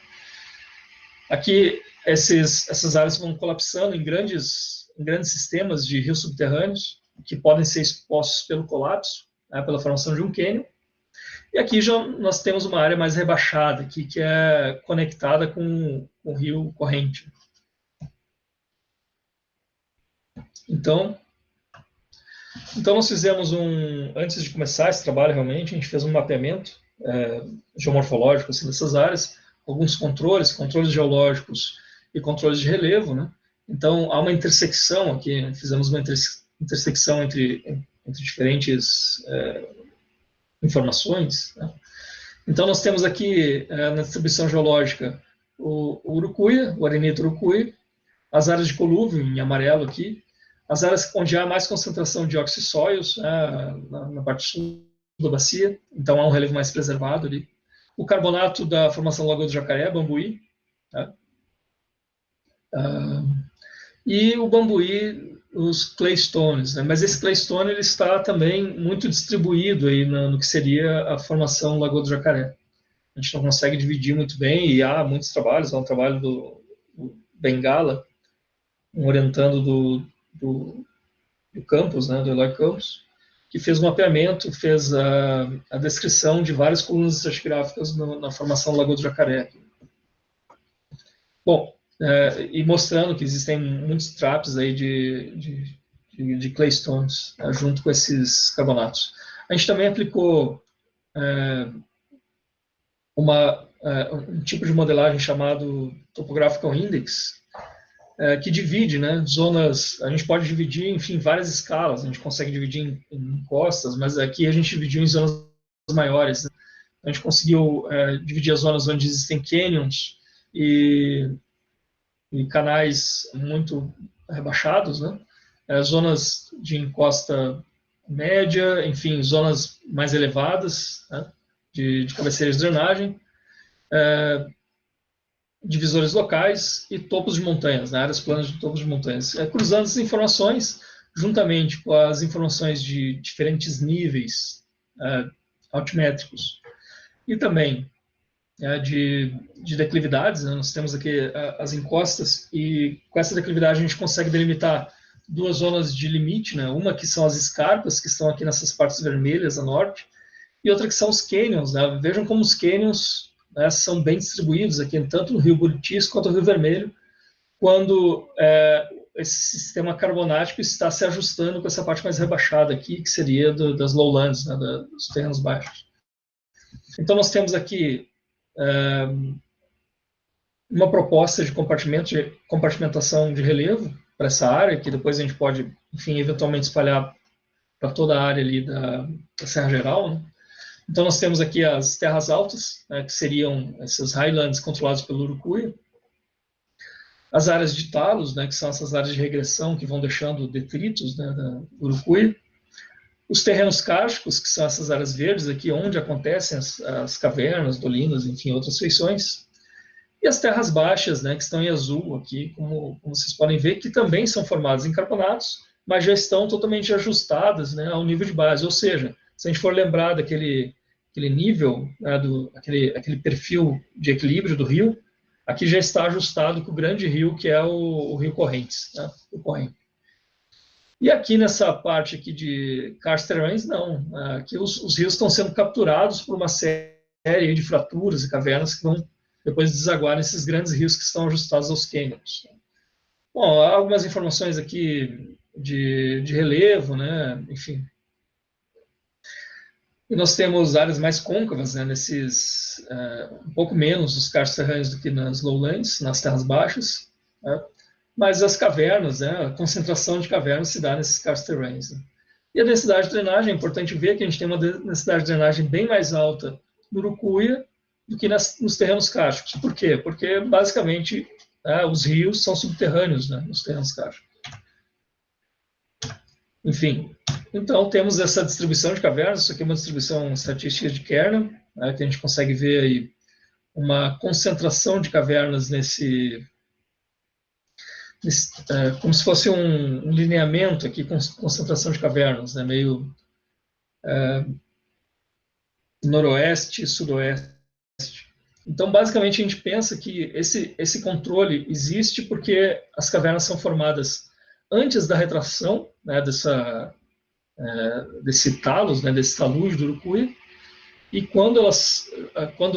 Aqui, essas áreas vão colapsando em grandes sistemas de rios subterrâneos, que podem ser expostos pelo colapso, né, pela formação de um cânion. E aqui já nós temos uma área mais rebaixada, aqui, que é conectada com o rio corrente. Então nós fizemos antes de começar esse trabalho, realmente, a gente fez um mapeamento geomorfológico assim, dessas áreas, alguns controles geológicos e controles de relevo, né? Então, há uma intersecção aqui, fizemos uma intersecção entre diferentes informações, né? Então, nós temos aqui, na distribuição geológica, o Urucuia, o arenito Urucuia, as áreas de colúvio, em amarelo aqui, as áreas onde há mais concentração de oxissóios, na parte sul da bacia, então há um relevo mais preservado ali. O carbonato da formação Lagoa do Jacaré, Bambuí, tá? E o Bambuí, os claystones, né? Mas esse claystone ele está também muito distribuído aí no que seria a formação Lagoa do Jacaré. A gente não consegue dividir muito bem, e há muitos trabalhos, há um trabalho do Bengala, um orientando do Campos, né, do Eloy Campos, que fez um mapeamento, fez a descrição de várias colunas estratigráficas na formação Lagoa do Jacaré. Bom, e mostrando que existem muitos traps aí de claystones, junto com esses carbonatos. A gente também aplicou um tipo de modelagem chamado Topographical Index, que divide, né, zonas. A gente pode dividir, enfim, várias escalas. A gente consegue dividir em costas, mas aqui a gente dividiu em zonas maiores, né? A gente conseguiu dividir as zonas onde existem canyons e canais muito rebaixados, né? Zonas de encosta média, enfim, zonas mais elevadas, né, de cabeceiras de drenagem, divisores locais e topos de montanhas, né, áreas planas de topos de montanhas. Cruzando essas informações, juntamente com as informações de diferentes níveis altimétricos e também de declividades, né? Nós temos aqui as encostas, e com essa declividade a gente consegue delimitar duas zonas de limite, né? Uma que são as escarpas, que estão aqui nessas partes vermelhas a norte, e outra que são os cânions, né? Vejam como os cânions, né, são bem distribuídos aqui, tanto no Rio Buritis quanto no Rio Vermelho, quando esse sistema carbonático está se ajustando com essa parte mais rebaixada aqui, que seria das lowlands, né, dos terrenos baixos. Então nós temos aqui uma proposta de compartimentação de relevo para essa área, que depois a gente pode, enfim, eventualmente espalhar para toda a área ali da Serra Geral, né? Então nós temos aqui as terras altas, né, que seriam essas highlands controladas pelo Urucuia, as áreas de talos, né, que são essas áreas de regressão que vão deixando detritos, né, da Urucuia, os terrenos kársticos, que são essas áreas verdes aqui, onde acontecem as cavernas, dolinas, enfim, outras feições, e as terras baixas, né, que estão em azul aqui, como vocês podem ver, que também são formadas em carbonatos, mas já estão totalmente ajustadas, né, ao nível de base. Ou seja, se a gente for lembrar daquele nível, né, aquele perfil de equilíbrio do rio, aqui já está ajustado com o grande rio, que é o Rio Correntes, né, o corrente. E aqui nessa parte aqui de karst terrains, não. Aqui os rios estão sendo capturados por uma série de fraturas e cavernas que vão depois desaguar nesses grandes rios que estão ajustados aos cânions. Bom, há algumas informações aqui de relevo, né? Enfim. E nós temos áreas mais côncavas, né? Um pouco menos nos karst terrains do que nas lowlands, nas terras baixas, né? Mas as cavernas, né? A concentração de cavernas se dá nesses karst terrains. Né? E a densidade de drenagem, é importante ver que a gente tem uma densidade de drenagem bem mais alta no Urucuia do que nos terrenos cársticos. Por quê? Porque, basicamente, os rios são subterrâneos, né, nos terrenos cársticos. Enfim, então temos essa distribuição de cavernas. Isso aqui é uma distribuição estatística de Kernel, né, que a gente consegue ver aí uma concentração de cavernas como se fosse um lineamento aqui, com concentração de cavernas, né, meio noroeste e sudoeste. Então, basicamente, a gente pensa que esse controle existe porque as cavernas são formadas antes da retração, né, desse talos, né, desse talude do Urucuia, e quando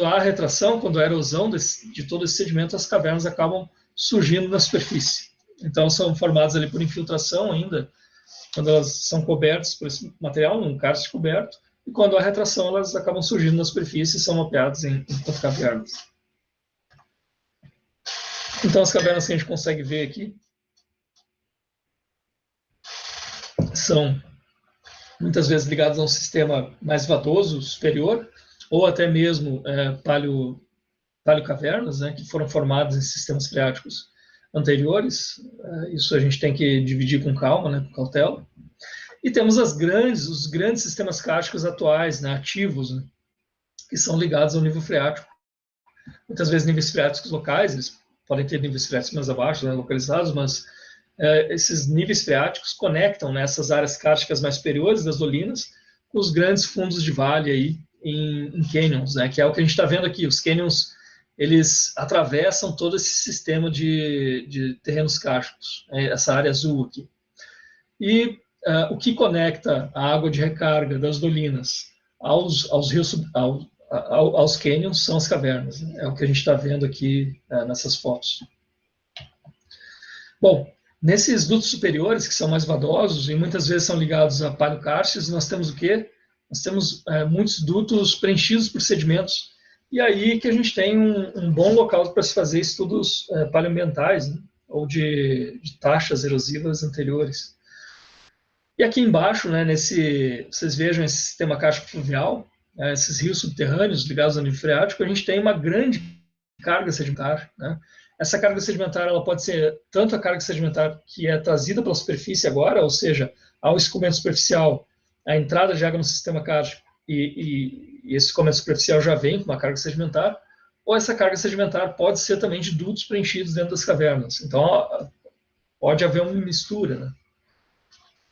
há retração, quando há erosão de todo esse sedimento, as cavernas acabam surgindo na superfície. Então, são formadas ali por infiltração ainda, quando elas são cobertas por esse material, num karst coberto, e quando há retração, elas acabam surgindo na superfície e são mapeadas enquanto cavernas. Então, as cavernas que a gente consegue ver aqui são muitas vezes ligadas a um sistema mais vatoso, superior, ou até mesmo paleocavernas, né, que foram formadas em sistemas freáticos anteriores. Isso a gente tem que dividir com calma, né, com cautela. E temos os grandes sistemas cársticos atuais, né, ativos, né, que são ligados ao nível freático. Muitas vezes níveis freáticos locais, eles podem ter níveis freáticos mais abaixo, né, localizados, mas esses níveis freáticos conectam, né, essas áreas cársticas mais superiores das dolinas com os grandes fundos de vale aí em canyons, né, que é o que a gente está vendo aqui. Os canyons, eles atravessam todo esse sistema de terrenos cársticos, essa área azul aqui. E o que conecta a água de recarga das dolinas aos rios, aos canyons, são as cavernas. Né? É o que a gente está vendo aqui nessas fotos. Bom, nesses dutos superiores, que são mais vadosos e muitas vezes são ligados a paleocarstes, nós temos o quê? Nós temos muitos dutos preenchidos por sedimentos. E aí que a gente tem um bom local para se fazer estudos paleoambientais, né? Ou de taxas erosivas anteriores. E aqui embaixo, né, vocês vejam esse sistema kárstico fluvial, esses rios subterrâneos ligados ao nível freático, a gente tem uma grande carga sedimentar. Né? Essa carga sedimentar ela pode ser tanto a carga sedimentar que é trazida pela superfície agora, ou seja, ao escoamento superficial, a entrada de água no sistema kárstico, e esse escoamento superficial já vem com uma carga sedimentar, ou essa carga sedimentar pode ser também de dutos preenchidos dentro das cavernas. Então, pode haver uma mistura, né?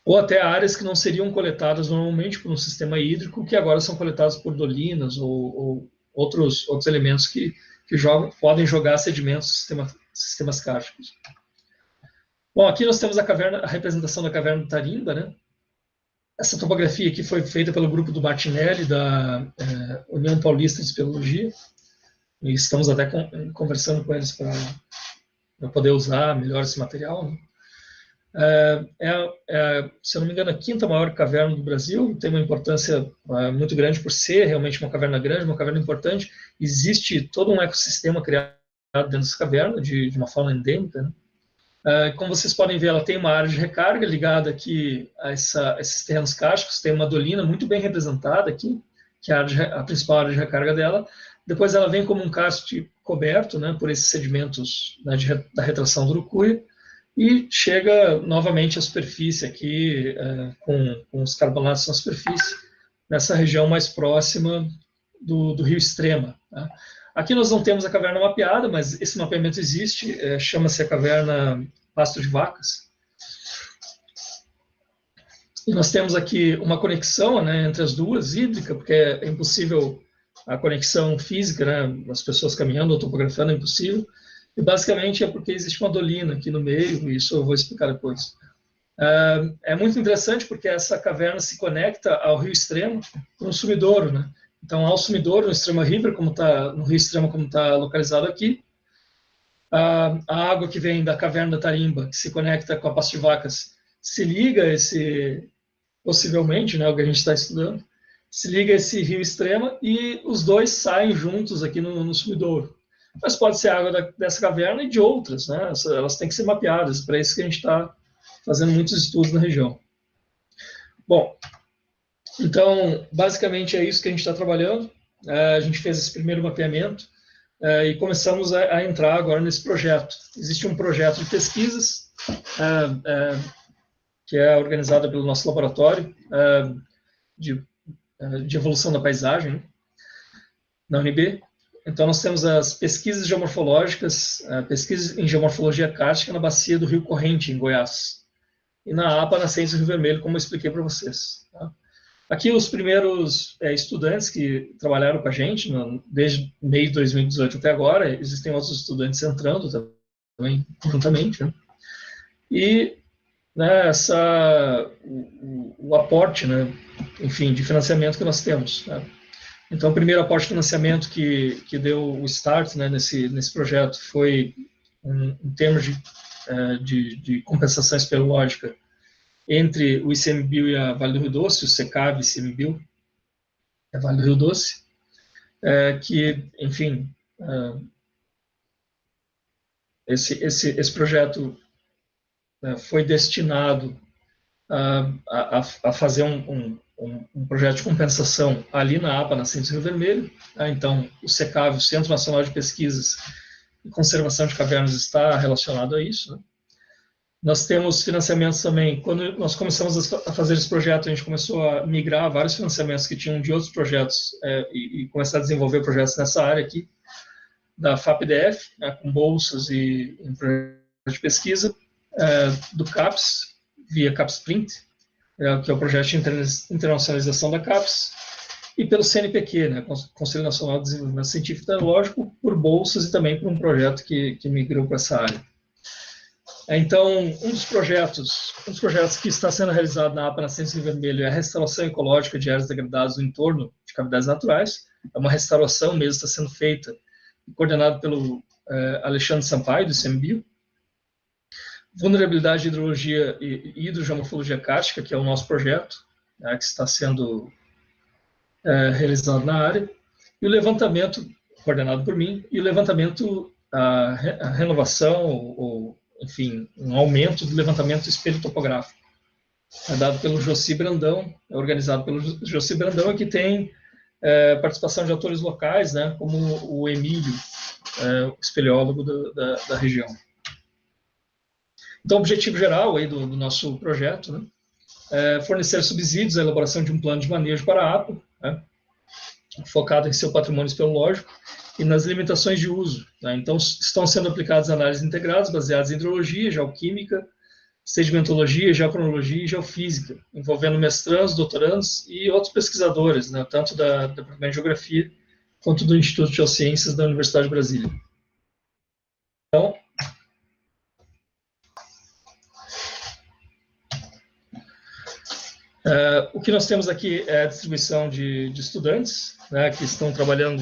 Ou até áreas que não seriam coletadas normalmente por um sistema hídrico, que agora são coletadas por dolinas ou outros elementos que podem jogar sedimentos sistemas cársticos. Bom, aqui nós temos a representação da caverna do Tarimba, né? Essa topografia aqui foi feita pelo grupo do Martinelli, da União Paulista de Espeleologia, e estamos até conversando com eles para poder usar melhor esse material, né? Se eu não me engano, a quinta maior caverna do Brasil, tem uma importância muito grande por ser realmente uma caverna grande, uma caverna importante. Existe todo um ecossistema criado dentro dessa caverna, de uma fauna endêmica, né? Como vocês podem ver, ela tem uma área de recarga ligada aqui a esses terrenos cársticos, tem uma dolina muito bem representada aqui, que é a principal área de recarga dela. Depois ela vem como um karst coberto, né, por esses sedimentos, né, da retração do Urucuia, e chega novamente à superfície aqui, com os carbonatos na superfície, nessa região mais próxima do rio Extrema. Tá? Aqui nós não temos a caverna mapeada, mas esse mapeamento existe, chama-se a caverna Pasto de Vacas. E nós temos aqui uma conexão, né, entre as duas, hídrica, porque é impossível a conexão física, né, as pessoas caminhando ou topografando, é impossível. E basicamente é porque existe uma dolina aqui no meio, e isso eu vou explicar depois. É muito interessante porque essa caverna se conecta ao rio Extremo, no Sumidouro, né? Então, ao Sumidouro, no Extremo River, no rio Extremo, como está localizado aqui, a água que vem da caverna da Tarimba, que se conecta com a Pasto de Vacas, se liga a possivelmente, né, o que a gente está estudando, se liga a esse rio Extrema e os dois saem juntos aqui no Sumidouro. Mas pode ser água dessa caverna e de outras, né? Elas têm que ser mapeadas, para isso que a gente está fazendo muitos estudos na região. Bom, então, basicamente é isso que a gente está trabalhando. A gente fez esse primeiro mapeamento e começamos a entrar agora nesse projeto. Existe um projeto de pesquisas que é organizado pelo nosso laboratório de evolução da paisagem, né, na UNB. Então, nós temos as pesquisas geomorfológicas, pesquisas em geomorfologia kárstica na bacia do Rio Corrente, em Goiás. E na APA, na Ciência do Rio Vermelho, como eu expliquei para vocês. Tá? Aqui, os primeiros estudantes que trabalharam com a gente, desde meio de 2018 até agora, existem outros estudantes entrando também, juntamente. Né? E né, o aporte, né, enfim, de financiamento que nós temos. Né? Então, o primeiro aporte de financiamento que deu o start, né, nesse projeto foi em termos de compensação espeleológica entre o ICMBio e a Vale do Rio Doce, o SECAV ICMBio, a Vale do Rio Doce, que, enfim, esse projeto foi destinado a fazer um projeto de compensação ali na APA, na Ciência do Rio Vermelho. Então, o SECAV, o Centro Nacional de Pesquisas e Conservação de Cavernas, está relacionado a isso. Né? Nós temos financiamentos também. Quando nós começamos a fazer esse projeto, a gente começou a migrar vários financiamentos que tinham de outros projetos e começar a desenvolver projetos nessa área aqui, da FAPDF, né, com bolsas e em projetos de pesquisa, do CAPES, via CAPES-Print, que é o projeto de internacionalização da CAPES, e pelo CNPq, né, Conselho Nacional de Desenvolvimento Científico e Tecnológico, por bolsas e também por um projeto que migrou para essa área. Então, um dos projetos que está sendo realizado na APA, na Ciência do Rio Vermelho, é a restauração ecológica de áreas degradadas no entorno de cavidades naturais. É uma restauração mesmo, está sendo feita, coordenada pelo Alexandre Sampaio, do ICMBio. Vulnerabilidade de hidrologia e hidrogeomorfologia kárstica, que é o nosso projeto, né, que está sendo realizado na área. E o levantamento, coordenado por mim, e o levantamento, a renovação, enfim, um aumento do levantamento espelho topográfico. É dado pelo Jossi Brandão, é organizado pelo Jossi Brandão, e que tem participação de autores locais, né, como o Emílio, espeleólogo da região. Então, o objetivo geral aí do nosso projeto, né, é fornecer subsídios à elaboração de um plano de manejo para a APA, né, focado em seu patrimônio espeleológico e nas limitações de uso. Né? Então, estão sendo aplicadas análises integradas baseadas em hidrologia, geoquímica, sedimentologia, geocronologia e geofísica, envolvendo mestrandos, doutorandos e outros pesquisadores, né, tanto da Departamento de Geografia quanto do Instituto de Geociências da Universidade de Brasília. Então, o que nós temos aqui é a distribuição de estudantes, né, que estão trabalhando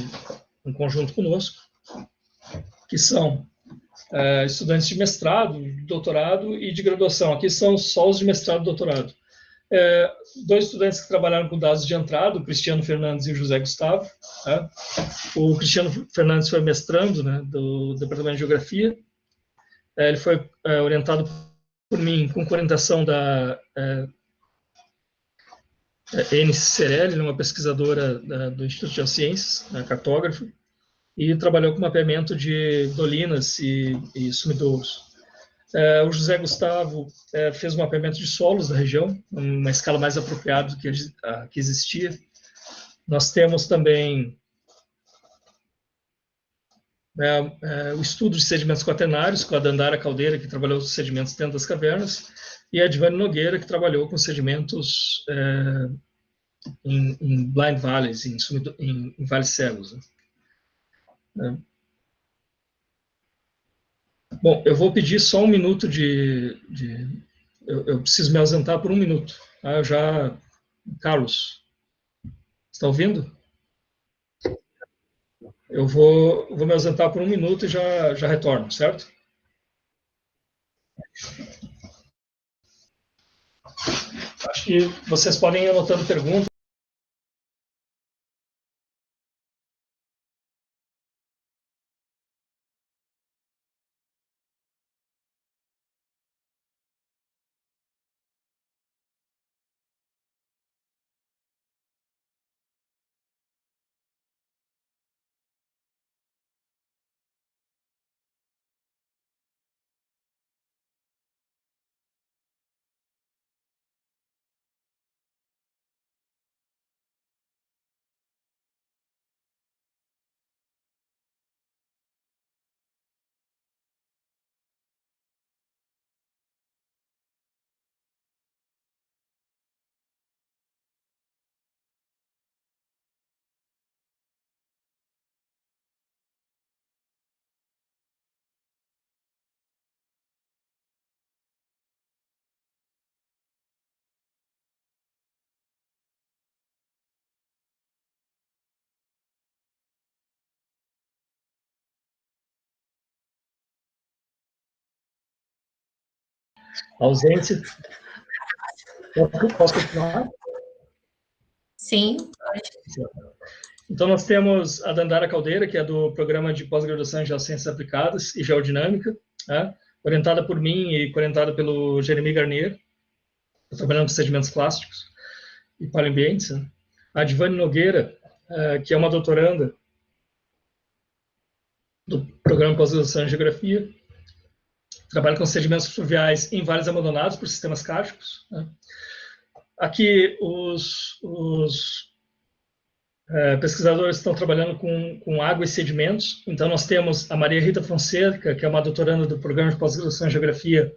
em conjunto conosco, que são estudantes de mestrado, de doutorado e de graduação. Aqui são só os de mestrado e doutorado. Dois estudantes que trabalharam com dados de entrada, o Cristiano Fernandes e o José Gustavo. Né? O Cristiano Fernandes foi mestrando, né, do Departamento de Geografia. Ele foi orientado por mim com orientação da Enice Cerelli, uma pesquisadora do Instituto de Geociências, cartógrafa, e trabalhou com mapeamento de dolinas e sumidouros. O José Gustavo fez um mapeamento de solos da região, uma escala mais apropriada do que existia. Nós temos também o estudo de sedimentos quaternários, com a Dandara Caldeira, que trabalhou com sedimentos dentro das cavernas, e a Edvane Nogueira, que trabalhou com sedimentos em blind valleys, em vales cegos. Né? Bom, eu vou pedir só um minuto de eu preciso me ausentar por 1 minuto. Tá? Eu já... Carlos, está ouvindo? Eu vou me ausentar por 1 minuto e já retorno, certo? Acho que vocês podem ir anotando perguntas. Ausência. Posso continuar? Sim. Então, nós temos a Dandara Caldeira, que é do Programa de Pós-Graduação em Geociências Aplicadas e Geodinâmica, né? Orientada por mim e orientada pelo Jeremy Garnier, trabalhando com sedimentos clásticos e paleoambientes. Né? A Divane Nogueira, que é uma doutoranda do Programa de Pós-Graduação em Geografia, trabalha com sedimentos fluviais em vales abandonados por sistemas cársticos. Né? Aqui, os pesquisadores estão trabalhando com água e sedimentos. Então, nós temos a Maria Rita Fonseca, que é uma doutoranda do Programa de Pós-Graduação em Geografia,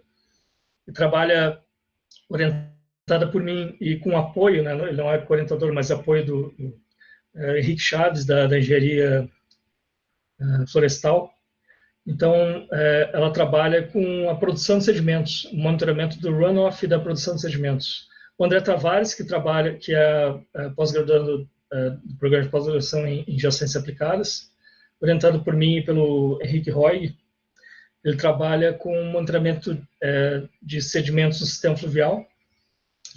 que trabalha orientada por mim e com apoio, né? Ele não é orientador, mas apoio do Henrique Chaves, da Engenharia Florestal. Então, ela trabalha com a produção de sedimentos, o monitoramento do runoff e da produção de sedimentos. O André Tavares, que é pós-graduando do Programa de Pós-Graduação em Geociências Aplicadas, orientado por mim e pelo Henrique Roy, ele trabalha com monitoramento de sedimentos no sistema fluvial.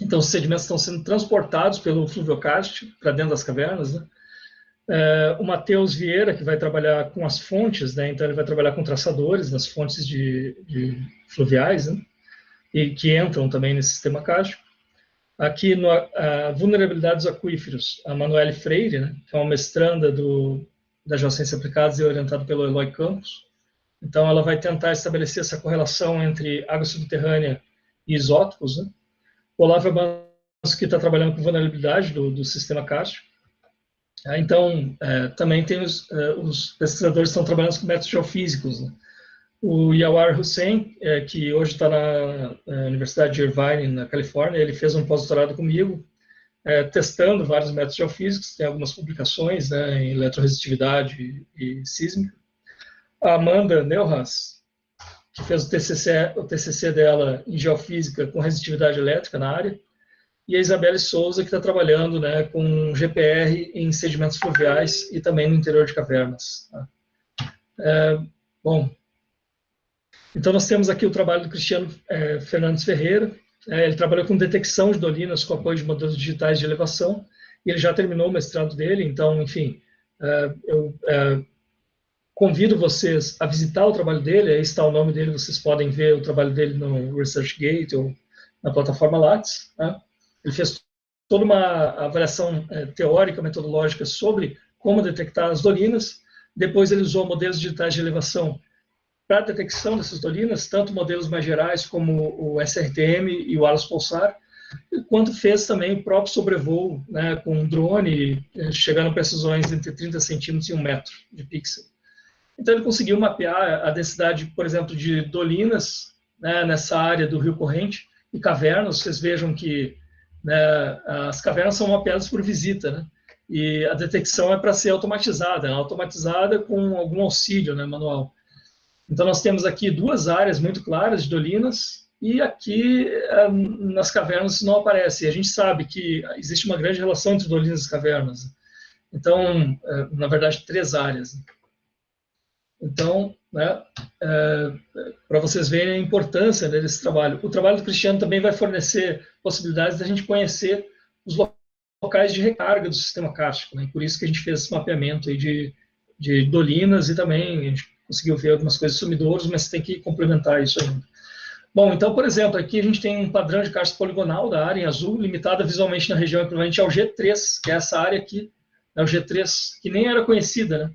Então, os sedimentos estão sendo transportados pelo fluviocast para dentro das cavernas, né? O Matheus Vieira, que vai trabalhar com as fontes, né? Então ele vai trabalhar com traçadores nas fontes de fluviais, né? E que entram também nesse sistema cástico. Aqui, a vulnerabilidade dos aquíferos, a Manuele Freire, né? Que é uma mestranda da Geociências Aplicadas e orientada pelo Eloy Campos. Então ela vai tentar estabelecer essa correlação entre água subterrânea e isótopos, né? O Olavo Abanço, que está trabalhando com vulnerabilidade do sistema cástico. Então, também tem os pesquisadores que estão trabalhando com métodos geofísicos. Né? O Yawar Hussein, que hoje está na Universidade de Irvine, na Califórnia, ele fez um pós-doutorado comigo, testando vários métodos geofísicos, tem algumas publicações, né, em eletroresistitividade e sísmica. A Amanda Neuhaus, que fez o TCC dela em geofísica com resistitividade elétrica na área, e a Isabelle Souza, que está trabalhando, né, com GPR em sedimentos fluviais e também no interior de cavernas. Tá? Bom, então nós temos aqui o trabalho do Cristiano Fernandes Ferreira. Ele trabalhou com detecção de dolinas com apoio de modelos digitais de elevação, e ele já terminou o mestrado dele. Então, enfim, eu convido vocês a visitar o trabalho dele. Aí está o nome dele, vocês podem ver o trabalho dele no ResearchGate ou na plataforma Lattes. Tá? Ele fez toda uma avaliação teórica, metodológica sobre como detectar as dolinas. Depois ele usou modelos digitais de elevação para a detecção dessas dolinas, tanto modelos mais gerais como o SRTM e o ALOS Pulsar, quanto fez também o próprio sobrevoo, né, com um drone, chegando a precisões entre 30 centímetros e 1 metro de pixel. Então ele conseguiu mapear a densidade, por exemplo, de dolinas, né, nessa área do Rio Corrente e cavernas. Vocês vejam que, né, as cavernas são mapeadas por visita, né? E a detecção é para ser automatizada, automatizada com algum auxílio, né, manual. Então nós temos aqui 2 áreas muito claras de dolinas, e aqui nas cavernas isso não aparece. E a gente sabe que existe uma grande relação entre dolinas e cavernas. Então, na verdade, 3 áreas. Então, né, para vocês verem a importância, né, desse trabalho. O trabalho do Cristiano também vai fornecer possibilidades da gente conhecer os locais de recarga do sistema kárstico, né? Por isso que a gente fez esse mapeamento aí de dolinas, e também a gente conseguiu ver algumas coisas sumidouros, mas tem que complementar isso ainda. Bom, então, por exemplo, aqui a gente tem um padrão de kárstico poligonal da área em azul, limitada visualmente na região equivalente ao G3, que é essa área aqui, né, o G3, que nem era conhecida, né?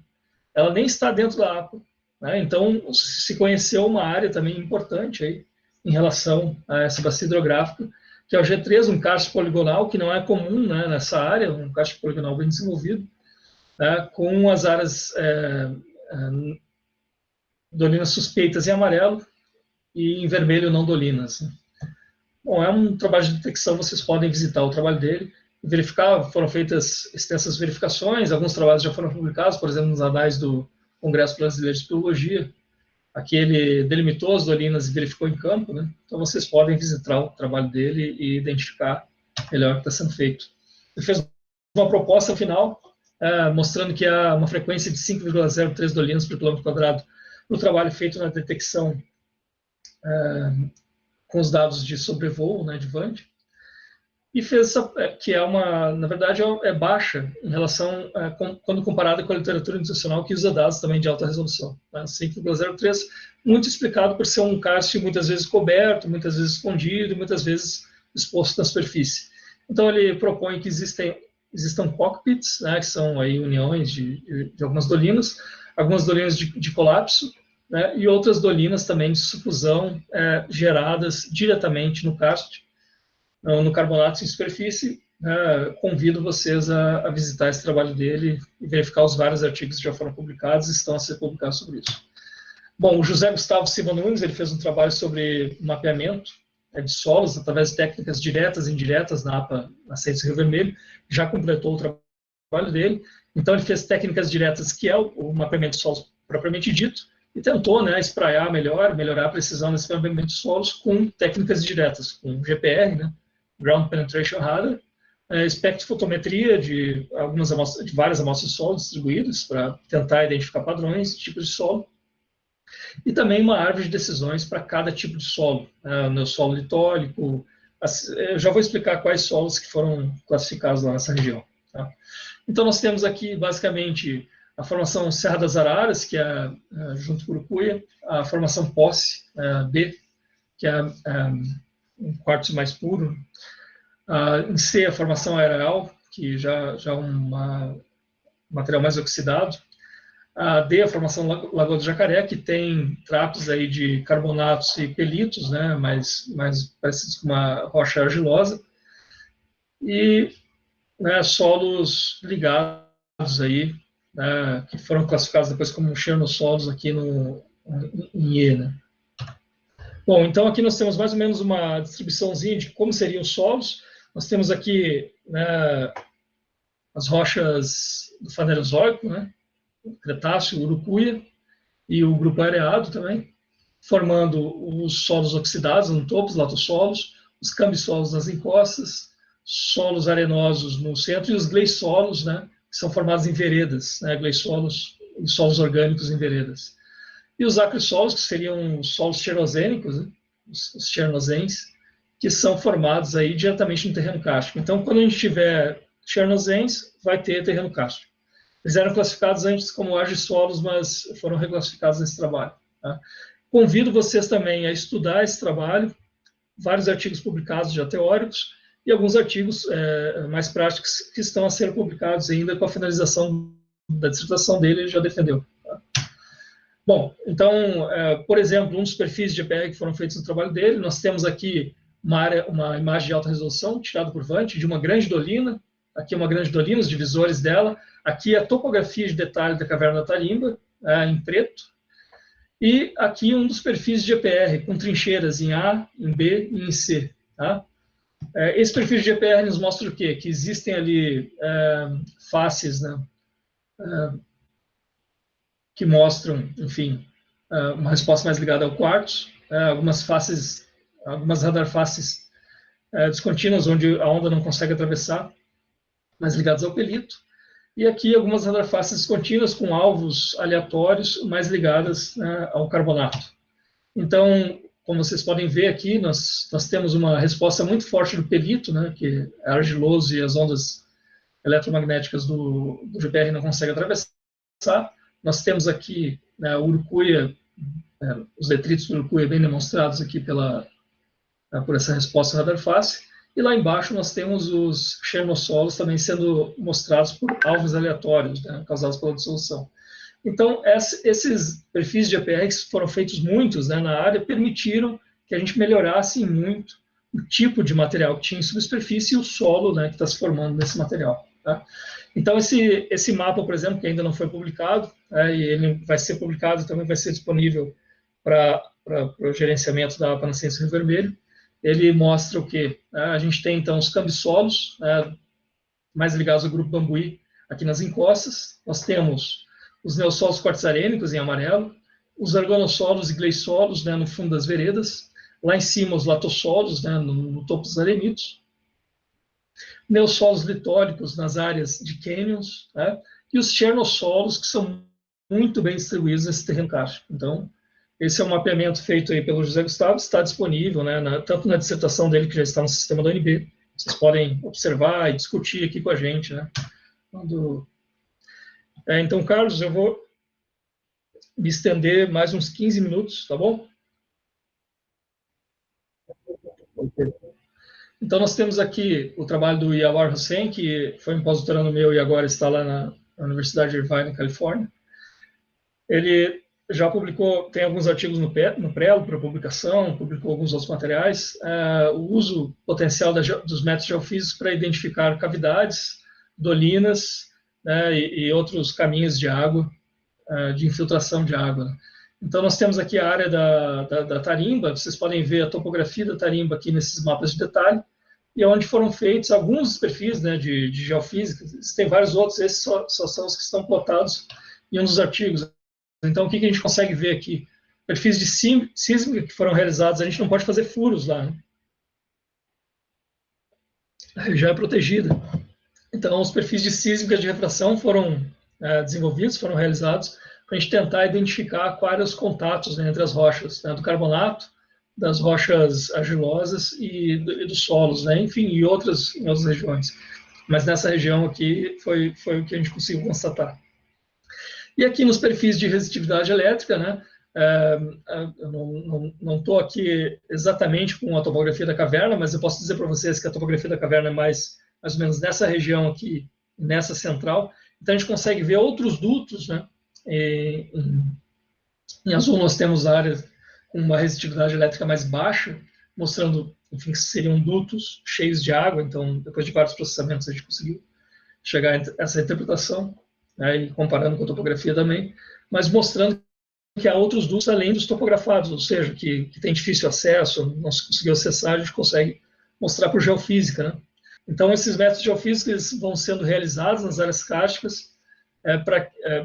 Ela nem está dentro da APA, né? Então, se conheceu uma área também importante aí, em relação a essa bacia hidrográfica, que é o G3, um kárstico poligonal, que não é comum, né, nessa área, um kárstico poligonal bem desenvolvido, né, com as áreas dolinas suspeitas em amarelo e em vermelho não dolinas. Bom, é um trabalho de detecção, vocês podem visitar o trabalho dele, verificar, foram feitas extensas verificações, alguns trabalhos já foram publicados, por exemplo, nos anais do Congresso Brasileiro de Biologia. Aqui ele delimitou as dolinas e verificou em campo, né? Então vocês podem visitar o trabalho dele e identificar melhor o que está sendo feito. Ele fez uma proposta final, mostrando que há uma frequência de 5,03 dolinas por quilômetro quadrado no trabalho feito na detecção com os dados de sobrevoo, né, de VAND, e fez que é na verdade, é baixa em relação, quando comparada com a literatura internacional que usa dados também de alta resolução. Né, 5,03, muito explicado por ser um kárstico muitas vezes coberto, muitas vezes escondido, muitas vezes exposto na superfície. Então ele propõe que existam cockpits, né, que são aí uniões de algumas dolinas de colapso, né, e outras dolinas também de sufusão geradas diretamente no kárstico, no carbonato em superfície. Convido vocês a visitar esse trabalho dele e verificar os vários artigos que já foram publicados e estão a ser publicados sobre isso. Bom, o José Gustavo Silva Nunes, ele fez um trabalho sobre mapeamento de solos através de técnicas diretas e indiretas na APA Nascentes Rio Vermelho, já completou o trabalho dele. Então ele fez técnicas diretas, que é o mapeamento de solos propriamente dito, e tentou, né, espraiar melhorar a precisão desse mapeamento de solos com técnicas diretas, com GPR, né, Ground Penetration Radar, espectrofotometria de várias amostras de solo distribuídas para tentar identificar padrões, tipos de solo, e também uma árvore de decisões para cada tipo de solo, no solo litólico. Eu já vou explicar quais solos que foram classificados lá nessa região. Tá? Então nós temos aqui basicamente a formação Serra das Araras, que é junto com Urucuia, a formação Posse B, que é um quartzo mais puro, em C a formação Areal, que já é um material mais oxidado, a D a formação Lagoa do Jacaré, que tem tratos aí de carbonatos e pelitos, né, mais parecidos com uma rocha argilosa, e, né, solos ligados aí, que foram classificados depois como xernossolos aqui em E, né. Bom, então aqui nós temos mais ou menos uma distribuiçãozinha de como seriam os solos. Nós temos aqui, né, as rochas do Fanerozoico, né, Cretáceo, Urucuia, e o grupo areado também, formando os solos oxidados no topo, os latossolos, os cambissolos nas encostas, solos arenosos no centro, e os gleisolos, né, que são formados em veredas, né, gleisolos e solos orgânicos em veredas. E os acrissolos, que seriam os solos xerosênicos, né, os xernozens, que são formados aí diretamente no terreno kárstico. Então, quando a gente tiver xernozens, vai ter terreno kárstico. Eles eram classificados antes como argissolos, mas foram reclassificados nesse trabalho. Tá? Convido vocês também a estudar esse trabalho, vários artigos publicados já teóricos, e alguns artigos mais práticos que estão a ser publicados ainda com a finalização da dissertação dele, ele já defendeu. Tá? Bom, então, por exemplo, um dos perfis de GPR que foram feitos no trabalho dele, nós temos aqui uma imagem de alta resolução, tirada por Vant, de uma grande dolina. Aqui é uma grande dolina, os divisores dela. Aqui é a topografia de detalhe da caverna da Tarimba, em preto. E aqui um dos perfis de GPR, com trincheiras em A, em B e em C. Tá? Esse perfil de GPR nos mostra o quê? Que existem ali faces, né, que mostram, enfim, uma resposta mais ligada ao quartzo, algumas faces algumas radarfaces descontínuas, onde a onda não consegue atravessar, mas ligadas ao pelito. E aqui algumas radarfaces descontínuas com alvos aleatórios, mais ligadas, né, ao carbonato. Então, como vocês podem ver aqui, nós temos uma resposta muito forte do pelito, né, que é argiloso e as ondas eletromagnéticas do GPR não conseguem atravessar. Nós temos aqui, né, o urucuia, os detritos do urucuia bem demonstrados aqui por essa resposta radarface. E lá embaixo nós temos os chernossolos também sendo mostrados por alvos aleatórios, né, causados pela dissolução. Então, esses perfis de GPR, que foram feitos muitos, né, na área, permitiram que a gente melhorasse muito o tipo de material que tinha em subsuperfície e o solo, né, que está se formando nesse material. Tá? Então, esse mapa, por exemplo, que ainda não foi publicado, e ele vai ser publicado, também vai ser disponível para o gerenciamento da APA Nascentes Rio Vermelho. Ele mostra o quê? A gente tem, então, os cambissolos, mais ligados ao grupo Bambuí, aqui nas encostas. Nós temos os neossolos quartzarêmicos em amarelo, os argonossolos e gleissolos, né, no fundo das veredas, lá em cima os latossolos, né, no topo dos arenitos, neossolos litóricos nas áreas de cânions, né, e os chernossolos, que são muito bem distribuídos nesse terreno kárstico. Então, esse é um mapeamento feito aí pelo José Gustavo, está disponível, né, tanto na dissertação dele, que já está no sistema da UNB, vocês podem observar e discutir aqui com a gente, né, então, Carlos, eu vou me estender mais uns 15 minutos, tá bom? Então, nós temos aqui o trabalho do Yawar Hussein, que foi um pós-doutorando meu e agora está lá na Universidade de Irvine, na Califórnia. Ele já publicou, tem alguns artigos no Prelo para publicação, publicou alguns outros materiais, o uso potencial dos métodos geofísicos para identificar cavidades, dolinas, né, e outros caminhos de água, de infiltração de água. Então, nós temos aqui a área da tarimba, vocês podem ver a topografia da tarimba aqui nesses mapas de detalhe, e onde foram feitos alguns perfis, né, de geofísica, tem vários outros, esses só são os que estão plotados em um dos artigos. Então, o que a gente consegue ver aqui? Perfis de sísmica que foram realizados, a gente não pode fazer furos lá, né? A região é protegida. Então, os perfis de sísmica de refração foram desenvolvidos, foram realizados, para a gente tentar identificar quais os contatos, né, entre as rochas, né, do carbonato, das rochas argilosas e dos solos, né, enfim, em outras regiões. Mas nessa região aqui foi o que a gente conseguiu constatar. E aqui nos perfis de resistividade elétrica, né, eu não estou aqui exatamente com a topografia da caverna, mas eu posso dizer para vocês que a topografia da caverna é mais ou menos nessa região aqui, nessa central. Então, a gente consegue ver outros dutos, né? Em azul, nós temos áreas com uma resistividade elétrica mais baixa, mostrando, enfim, que seriam dutos cheios de água. Então, depois de vários processamentos, a gente conseguiu chegar a essa interpretação, né, e comparando com a topografia também, mas mostrando que há outros dutos além dos topografados, ou seja, que tem difícil acesso, não se conseguiu acessar, a gente consegue mostrar por geofísica, né? Então, esses métodos geofísicos vão sendo realizados nas áreas kársticas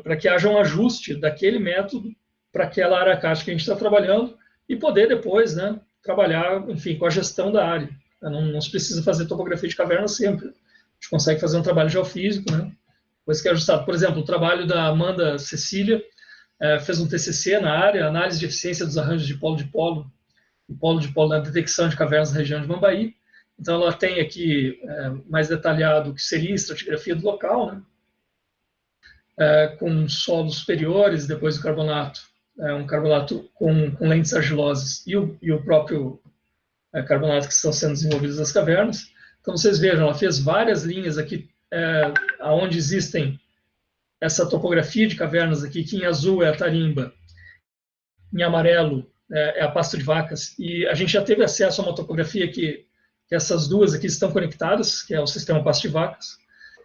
para que haja um ajuste daquele método para aquela área kárstica que a gente está trabalhando e poder depois, né, trabalhar, enfim, com a gestão da área. Não se precisa fazer topografia de caverna sempre. A gente consegue fazer um trabalho geofísico, né, depois que é ajustado. Por exemplo, o trabalho da Amanda Cecília fez um TCC na área, análise de eficiência dos arranjos de polo na detecção de cavernas na região de Mambaí. Então, ela tem aqui mais detalhado o que seria a estratigrafia do local, né? Com solos superiores, depois do carbonato, um carbonato com lentes argilosas e o próprio carbonato que estão sendo desenvolvidos nas cavernas. Então, vocês vejam, ela fez várias linhas aqui, onde existem essa topografia de cavernas aqui, que em azul é a tarimba, em amarelo é a pasto de vacas, e a gente já teve acesso a uma topografia que essas duas aqui estão conectadas, que é o sistema pasto de vacas.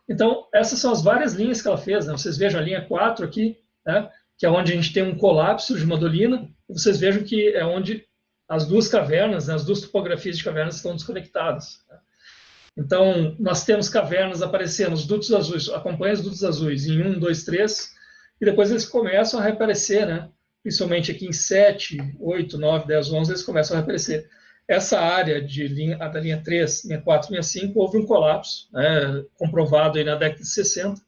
Então, essas são as várias linhas que ela fez, né? Vocês vejam a linha 4 aqui, né, que é onde a gente tem um colapso de uma dolina, e vocês vejam que é onde as duas cavernas, né, as duas topografias de cavernas estão desconectadas, né? Então, nós temos cavernas aparecendo, os dutos azuis, acompanha os dutos azuis em 1, 2, 3, e depois eles começam a reaparecer, né? Principalmente aqui em 7, 8, 9, 10, 11, eles começam a reaparecer. essa área da linha 3, linha 4, linha 5, houve um colapso, né, comprovado aí na década de 60,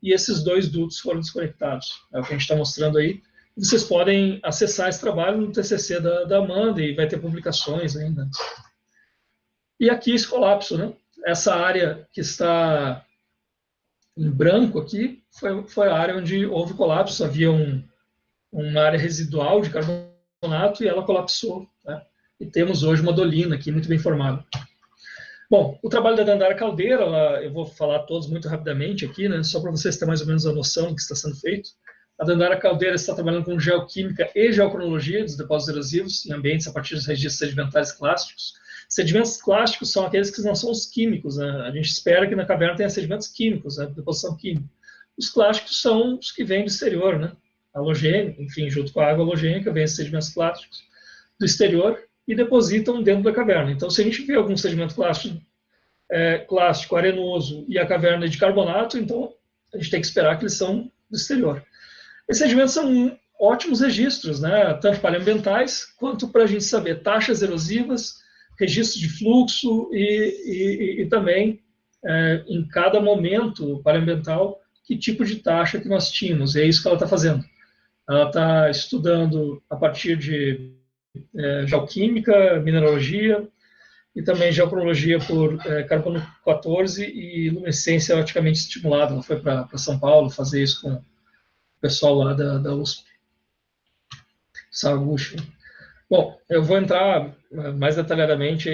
e esses 2 dutos foram desconectados. É o que a gente está mostrando aí. Vocês podem acessar esse trabalho no TCC da Amanda, e vai ter publicações ainda. E aqui esse colapso, né? Essa área que está em branco aqui foi a área onde houve colapso. Havia uma área residual de carbonato e ela colapsou, né? E temos hoje uma dolina aqui muito bem formada. Bom, o trabalho da Dandara Caldeira, eu vou falar todos muito rapidamente aqui, né? Só para vocês terem mais ou menos a noção do que está sendo feito. A Dandara Caldeira está trabalhando com geoquímica e geocronologia dos depósitos erosivos em ambientes a partir dos registros sedimentares clássicos. Sedimentos clássicos são aqueles que não são os químicos, né? A gente espera que na caverna tenha sedimentos químicos, né? Deposição química. Os clássicos são os que vêm do exterior, né? Halogênico, enfim, junto com a água halogênica, vêm esses sedimentos clássicos do exterior e depositam dentro da caverna. Então, se a gente vê algum sedimento clássico, arenoso, e a caverna é de carbonato, então a gente tem que esperar que eles são do exterior. Esses sedimentos são ótimos registros, né? Tanto paleoambientais, quanto para a gente saber taxas erosivas, registros de fluxo e também, em cada momento paleoambiental, que tipo de taxa que nós tínhamos. E é isso que ela está fazendo. Ela está estudando a partir de geoquímica, mineralogia, e também geocronologia por carbono 14 e luminescência oticamente estimulada. Ela foi para São Paulo fazer isso com o pessoal lá da USP. Sagucho. Bom, eu vou entrar mais detalhadamente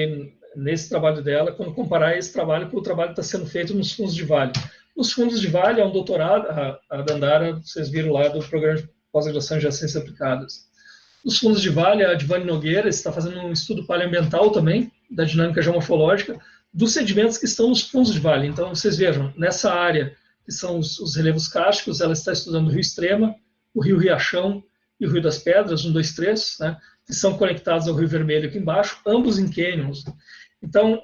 nesse trabalho dela, quando comparar esse trabalho com o trabalho que está sendo feito nos fundos de vale. Nos fundos de vale é um doutorado, a Dandara, vocês viram lá do programa de pós-graduação de ciências aplicadas. Nos fundos de vale, a Divane Nogueira está fazendo um estudo paleoambiental também, da dinâmica geomorfológica, dos sedimentos que estão nos fundos de vale. Então, vocês vejam, nessa área, que são os relevos cársticos, ela está estudando o Rio Extrema, o Rio Riachão e o Rio das Pedras, 1, 2, 3, né, que são conectados ao Rio Vermelho aqui embaixo, ambos em cânions. Então,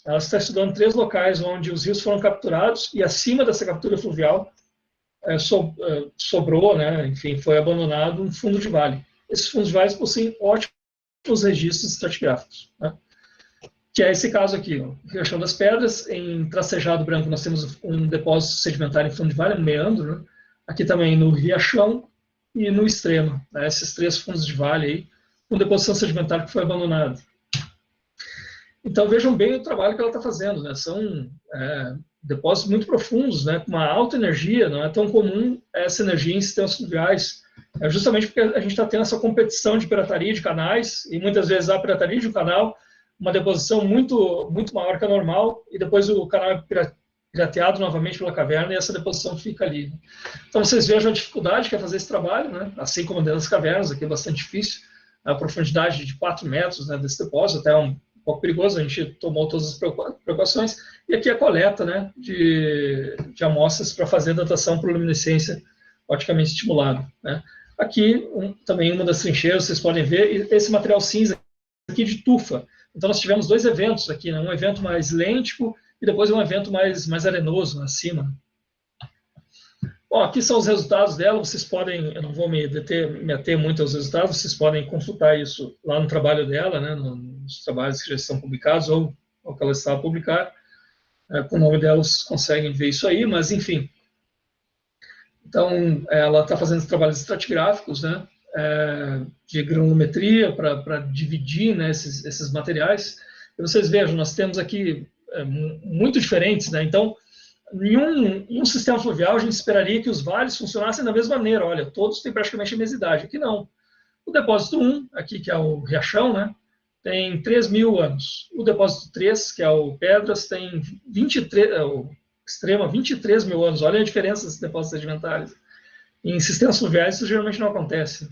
ela está estudando 3 locais onde os rios foram capturados e acima dessa captura fluvial sobrou, né, enfim, foi abandonado um fundo de vale. Esses fundos de vale possuem ótimos registros estratigráficos, né, que é esse caso aqui, o Riachão das Pedras. Em tracejado branco nós temos um depósito sedimentar em fundo de vale, um meandro, né, aqui também no Riachão e no Extrema, né, esses 3 fundos de vale aí, com deposição sedimentar que foi abandonada. Então, vejam bem o trabalho que ela está fazendo, né? São depósitos muito profundos, né? Com uma alta energia. Não é tão comum essa energia em sistemas fluviais, justamente porque a gente está tendo essa competição de pirataria de canais, e muitas vezes há pirataria de um canal, uma deposição muito, muito maior que a normal, e depois o canal é pirateado novamente pela caverna, e essa deposição fica ali. Então, vocês vejam a dificuldade que é fazer esse trabalho, né? Assim como dentro das cavernas, aqui é bastante difícil, a profundidade de 4 metros, né, desse depósito, até um pouco perigoso, a gente tomou todas as precauções, e aqui a coleta, né, de amostras para fazer datação por luminescência oticamente estimulada, né. Aqui, também uma das trincheiras, vocês podem ver, esse material cinza aqui de tufa. Então, nós tivemos 2 eventos aqui, né, um evento mais lêntico e depois um evento mais arenoso, acima. Bom, aqui são os resultados dela, vocês podem, eu não vou me ater muito aos resultados, vocês podem consultar isso lá no trabalho dela, né, nos trabalhos que já estão publicados, ou que ela está a publicar, com o nome delas conseguem ver isso aí, mas enfim. Então, ela está fazendo trabalhos estratigráficos, né, de granulometria, para dividir, né, esses materiais, e vocês vejam, nós temos aqui muito diferentes, né, então, em um sistema fluvial, a gente esperaria que os vales funcionassem da mesma maneira. Olha, todos têm praticamente a mesma idade. Aqui não. O depósito 1, aqui que é o Riachão, né, tem 3.000 anos. O depósito 3, que é o Pedras, tem 23, o Extrema, 23.000 anos. Olha a diferença desses depósitos sedimentares. Em sistemas fluviais, isso geralmente não acontece.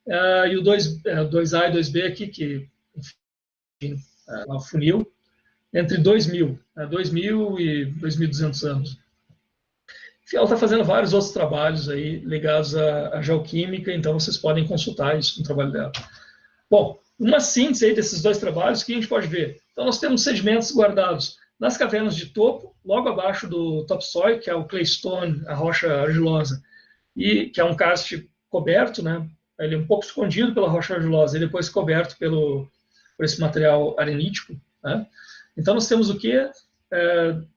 E o 2A e 2B aqui, que, enfim, é um funil, entre 2.000 e 2.200 anos. Enfim, ela está fazendo vários outros trabalhos aí ligados à geoquímica, então vocês podem consultar isso no trabalho dela. Bom, uma síntese aí desses 2 trabalhos que a gente pode ver. Então, nós temos sedimentos guardados nas cavernas de topo, logo abaixo do topsoil, que é o claystone, a rocha argilosa, e que é um karst coberto, né? Ele é um pouco escondido pela rocha argilosa e depois coberto pelo por esse material arenítico, né? Então, nós temos o quê?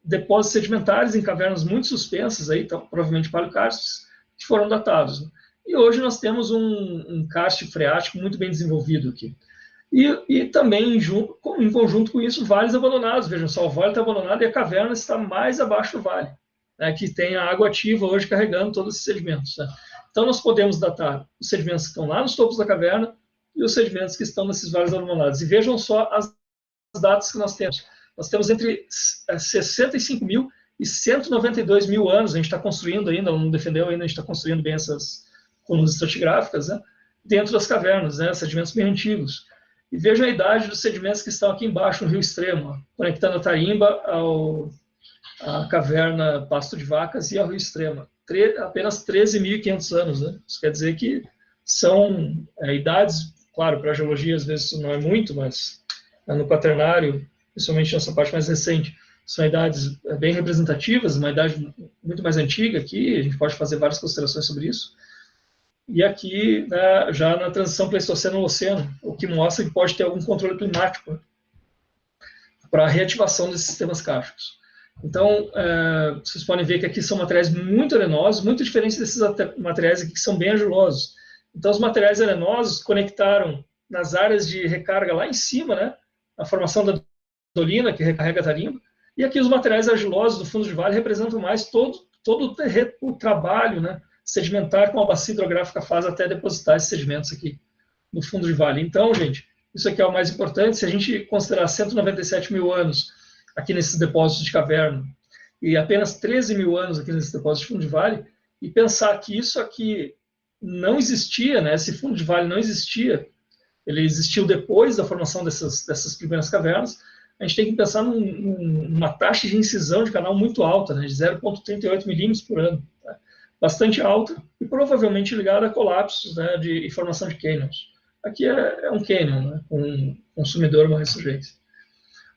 Depósitos sedimentares em cavernas muito suspensas, aí, então, provavelmente paleocársticos, que foram datados, né? E hoje nós temos um karst freático muito bem desenvolvido aqui. E também, em conjunto com isso, vales abandonados. Vejam só, o vale está abandonado e a caverna está mais abaixo do vale, né, que tem a água ativa hoje carregando todos esses sedimentos, né? Então, nós podemos datar os sedimentos que estão lá nos topos da caverna e os sedimentos que estão nesses vales abandonados. E vejam só as datas que nós temos. Nós temos entre 65 mil e 192 mil anos. A gente está construindo ainda, não defendeu ainda, a gente está construindo bem essas colunas estratigráficas, né, dentro das cavernas, né, sedimentos bem antigos. E vejam a idade dos sedimentos que estão aqui embaixo, no Rio Extremo, ó, conectando a tarimba à caverna Pasto de Vacas e ao Rio Extremo. Apenas 13.500 anos, né? Isso quer dizer que são idades, claro, para a geologia às vezes isso não é muito, mas no quaternário, principalmente nessa parte mais recente, são idades bem representativas, uma idade muito mais antiga aqui, a gente pode fazer várias considerações sobre isso. E aqui, né, já na transição Pleistoceno-Holoceno, o que mostra que pode ter algum controle climático, né, para a reativação desses sistemas cársticos. Então, vocês podem ver que aqui são materiais muito arenosos, muito diferentes desses materiais aqui que são bem argilosos. Então, os materiais arenosos conectaram nas áreas de recarga lá em cima, né, a formação da dolina, que recarrega a tarimba, e aqui os materiais argilosos do fundo de vale representam mais todo o trabalho, né, sedimentar que uma bacia hidrográfica faz até depositar esses sedimentos aqui no fundo de vale. Então, gente, isso aqui é o mais importante. Se a gente considerar 197 mil anos aqui nesses depósitos de caverna e apenas 13 mil anos aqui nesses depósitos de fundo de vale, e pensar que isso aqui não existia, né, esse fundo de vale não existia, ele existiu depois da formação dessas primeiras cavernas, a gente tem que pensar numa taxa de incisão de canal muito alta, né, de 0,38 milímetros por ano, tá? Bastante alta e provavelmente ligada a colapsos, né, de formação de cânions. Aqui é um cânion, né, com um consumidor, uma ressurgência.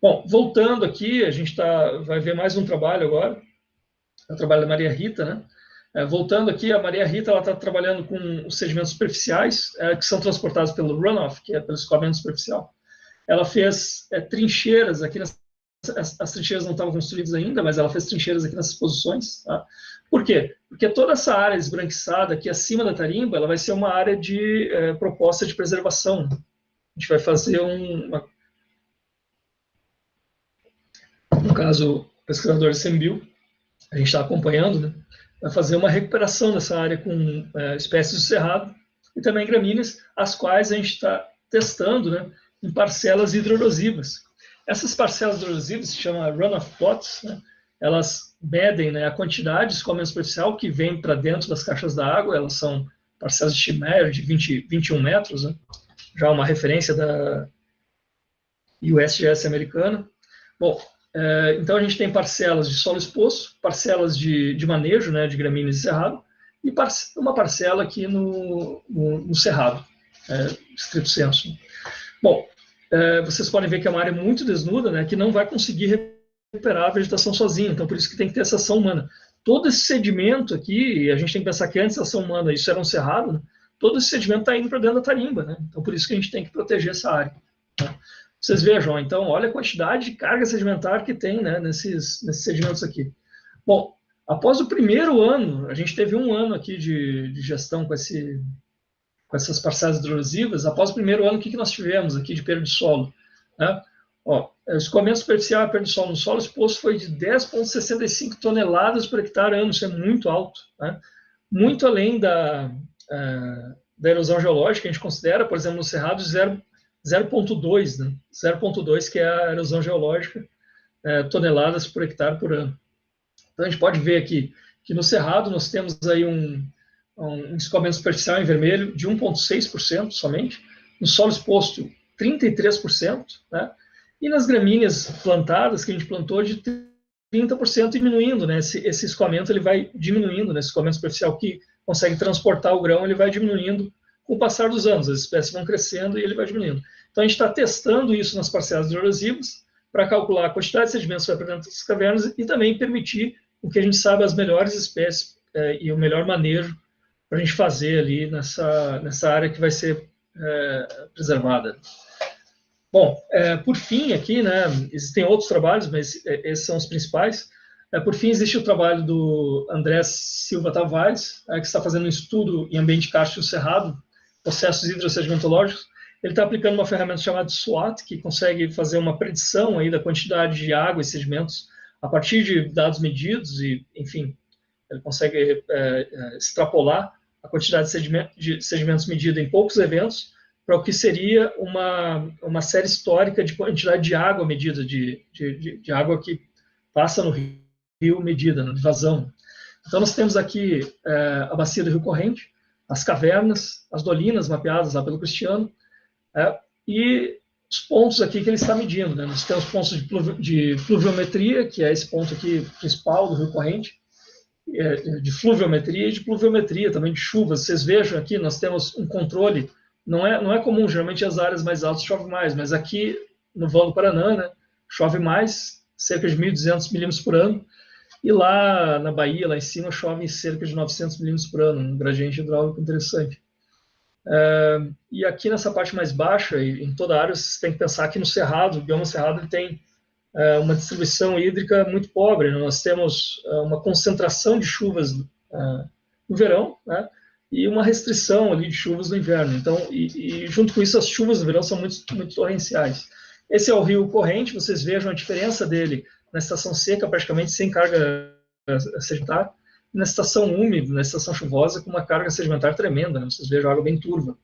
Bom, voltando aqui, a gente vai ver mais um trabalho agora, é o trabalho da Maria Rita, né? Voltando aqui, a Maria Rita está trabalhando com os sedimentos superficiais, que são transportados pelo runoff, que é pelo escoamento superficial. Ela fez trincheiras aqui, as trincheiras não estavam construídas ainda, mas ela fez trincheiras aqui nessas posições. Tá? Por quê? Porque toda essa área esbranquiçada aqui acima da tarimba, ela vai ser uma área de proposta de preservação. A gente vai fazer no caso, o pesquisador Sembil, a gente está acompanhando, né, vai fazer uma recuperação dessa área com espécies de cerrado e também gramíneas, as quais a gente está testando, né, em parcelas hidroerosivas. Essas parcelas hidroerosivas se chamam runoff plots, né, elas medem, né, a quantidade de escoamento superficial que vem para dentro das caixas da água, elas são parcelas de Schmier de 21 metros, né, já uma referência da USGS americana. Bom, então a gente tem parcelas de solo exposto, parcelas de manejo, né, de gramíneas e cerrado, e uma parcela aqui no cerrado, estrito senso. Bom, vocês podem ver que é uma área muito desnuda, né, que não vai conseguir recuperar a vegetação sozinha, então por isso que tem que ter essa ação humana. Todo esse sedimento aqui, a gente tem que pensar que antes da ação humana isso era um cerrado, né, todo esse sedimento está indo para dentro da tarimba, né, então por isso que a gente tem que proteger essa área. Né. Vocês vejam, então, olha a quantidade de carga sedimentar que tem, né, nesses sedimentos aqui. Bom, após o primeiro ano, a gente teve um ano aqui de gestão com essas parcelas hidroerosivas. Após o primeiro ano, o que nós tivemos aqui de perda de solo? Né? O escoamento superficial e perda de solo no solo exposto foi de 10,65 toneladas por hectare ano, isso é muito alto. Né? Muito além da erosão geológica, a gente considera, por exemplo, no Cerrado, 0,2, né? 0,2, que é a erosão geológica, toneladas por hectare por ano. Então, a gente pode ver aqui que no Cerrado nós temos aí um escoamento superficial em vermelho de 1,6% somente, no solo exposto 33%, né? E nas gramíneas plantadas, que a gente plantou, de 30% diminuindo, né? Esse escoamento ele vai diminuindo, né? Esse escoamento superficial que consegue transportar o grão, ele vai diminuindo com o passar dos anos, as espécies vão crescendo e ele vai diminuindo. Então, a gente está testando isso nas parcelas hidroerosivas para calcular a quantidade de sedimentos que vai para dentro das cavernas e também permitir o que a gente sabe as melhores espécies e o melhor manejo para a gente fazer ali nessa área que vai ser preservada. Bom, por fim aqui, né, existem outros trabalhos, mas esses são os principais. Por fim, existe o trabalho do André Silva Tavares, que está fazendo um estudo em ambiente kárstico cerrado, processos hidrossedimentológicos. Ele está aplicando uma ferramenta chamada SWOT, que consegue fazer uma predição aí da quantidade de água e sedimentos a partir de dados medidos e, enfim, ele consegue extrapolar a quantidade de sedimentos medida em poucos eventos para o que seria uma série histórica de quantidade de água medida, de água que passa no rio medida, de vazão. Então, nós temos aqui a bacia do Rio Corrente, as cavernas, as dolinas mapeadas lá pelo Cristiano, e os pontos aqui que ele está medindo. Né? Nós temos pontos de pluviometria, que é esse ponto aqui principal do Rio Corrente, de fluviometria e de pluviometria, também de chuvas. Vocês vejam aqui, nós temos um controle, não é comum, geralmente as áreas mais altas chove mais, mas aqui no Vale do Paraná, né, chove mais, cerca de 1.200 milímetros por ano, e lá na Bahia, lá em cima, chove cerca de 900 milímetros por ano, um gradiente hidráulico interessante. E aqui nessa parte mais baixa, e em toda a área, vocês têm que pensar que no Cerrado, o bioma Cerrado, ele tem uma distribuição hídrica muito pobre. Nós temos uma concentração de chuvas no verão, né, e uma restrição ali de chuvas no inverno. Então, e junto com isso, as chuvas no verão são muito, muito torrenciais. Esse é o Rio Corrente, vocês vejam a diferença dele na estação seca, praticamente sem carga sedimentar, e na estação úmida, na estação chuvosa, com uma carga sedimentar tremenda, né? Vocês vejam a água bem turva.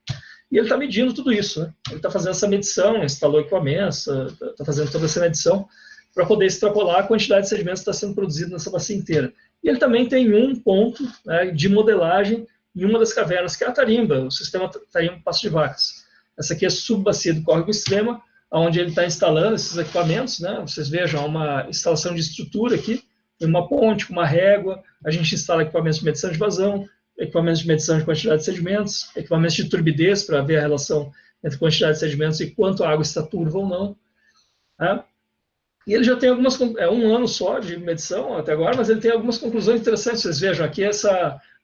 E ele está medindo tudo isso, né? Ele está fazendo essa medição, instalou equipamentos, está fazendo toda essa medição para poder extrapolar a quantidade de sedimentos que está sendo produzido nessa bacia inteira. E ele também tem um ponto, né, de modelagem em uma das cavernas, que é a tarimba, o sistema tarimba Passo de Vacas. Essa aqui é a subbacia do córrego extrema, onde ele está instalando esses equipamentos, né? Vocês vejam, há uma instalação de estrutura aqui, tem uma ponte com uma régua, a gente instala equipamentos de medição de vazão, equipamentos de medição de quantidade de sedimentos, equipamentos de turbidez para ver a relação entre quantidade de sedimentos e quanto a água está turva ou não. Né? E ele já tem algumas, um ano só de medição até agora, mas ele tem algumas conclusões interessantes. Vocês vejam aqui a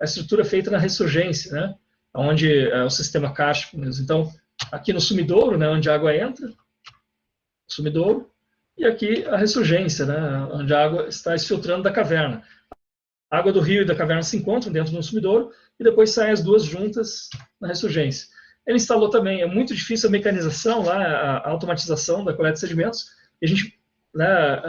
estrutura feita na ressurgência, né? Onde é o sistema kárstico mesmo. Então, aqui no sumidouro, né, onde a água entra, sumidouro, e aqui a ressurgência, né, onde a água está exfiltrando da caverna. A água do rio e da caverna se encontram dentro do sumidouro e depois saem as duas juntas na ressurgência. Ele instalou também, é muito difícil a mecanização lá, a automatização da coleta de sedimentos, e a gente, né,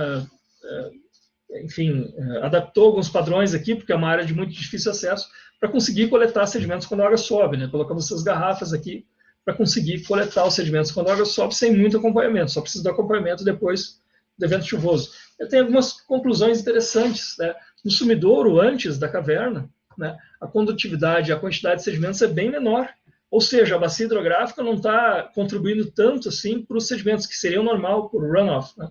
enfim, adaptou alguns padrões aqui, porque é uma área de muito difícil acesso, para conseguir coletar sedimentos quando a água sobe, né? Colocamos essas garrafas aqui para conseguir coletar os sedimentos quando a água sobe sem muito acompanhamento, só precisa do acompanhamento depois do evento chuvoso. Ele tem algumas conclusões interessantes, né? No sumidouro, antes da caverna, né, a condutividade, a quantidade de sedimentos é bem menor, ou seja, a bacia hidrográfica não está contribuindo tanto assim para os sedimentos, que seria o normal por runoff. Né?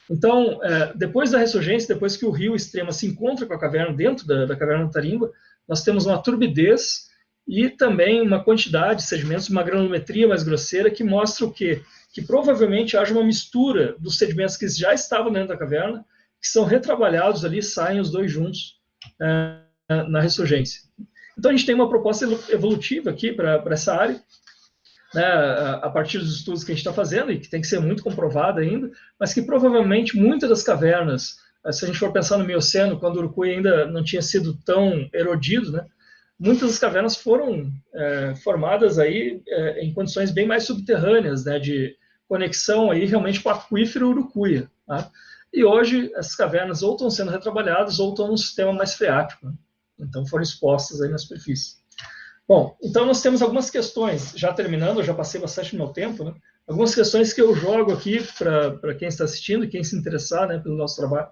Então, depois da ressurgência, depois que o rio extrema se encontra com a caverna, dentro da caverna da tarimba, nós temos uma turbidez e também uma quantidade de sedimentos, uma granulometria mais grosseira, que mostra o quê? Que provavelmente haja uma mistura dos sedimentos que já estavam dentro da caverna, que são retrabalhados ali, saem os dois juntos na ressurgência. Então, a gente tem uma proposta evolutiva aqui para essa área, né, a partir dos estudos que a gente está fazendo, e que tem que ser muito comprovada ainda, mas que provavelmente muitas das cavernas, se a gente for pensar no Mioceno, quando o Urucuí ainda não tinha sido tão erodido, né, muitas das cavernas foram formadas aí em condições bem mais subterrâneas, né, de conexão aí realmente com o aquífero Urucuia. Tá? E hoje essas cavernas ou estão sendo retrabalhadas ou estão num sistema mais freático. Né? Então foram expostas aí na superfície. Bom, então nós temos algumas questões, já terminando, eu já passei bastante do meu tempo, né? Algumas questões que eu jogo aqui para quem está assistindo e quem se interessar, né, pelo nosso trabalho.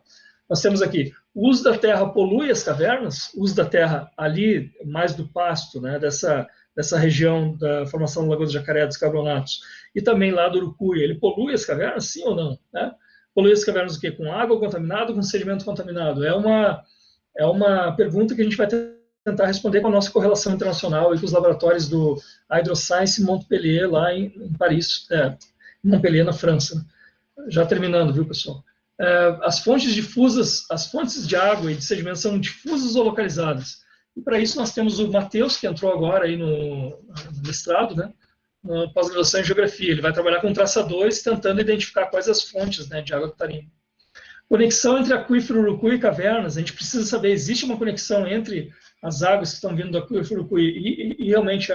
Nós temos aqui, o uso da terra polui as cavernas, o uso da terra ali, mais do pasto, né, dessa região da formação do Lagoa do Jacaré, dos Carbonatos, e também lá do Urucuia, ele polui as cavernas, sim ou não? Né? Polui as cavernas o quê? Com água contaminada ou com sedimento contaminado? É uma pergunta que a gente vai tentar responder com a nossa correlação internacional e com os laboratórios do Hydroscience Montpellier, lá em Paris, Montpellier, na França. Né? Já terminando, viu, pessoal? As fontes difusas, as fontes de água e de sedimento são difusas ou localizadas. E para isso nós temos o Matheus, que entrou agora aí no mestrado, né? na pós-graduação em Geografia. Ele vai trabalhar com traçadores, tentando identificar quais as fontes, né, de água do tarimba. Conexão entre aquífero Urucuí e cavernas. A gente precisa saber, existe uma conexão entre as águas que estão vindo do aquífero Urucuí e realmente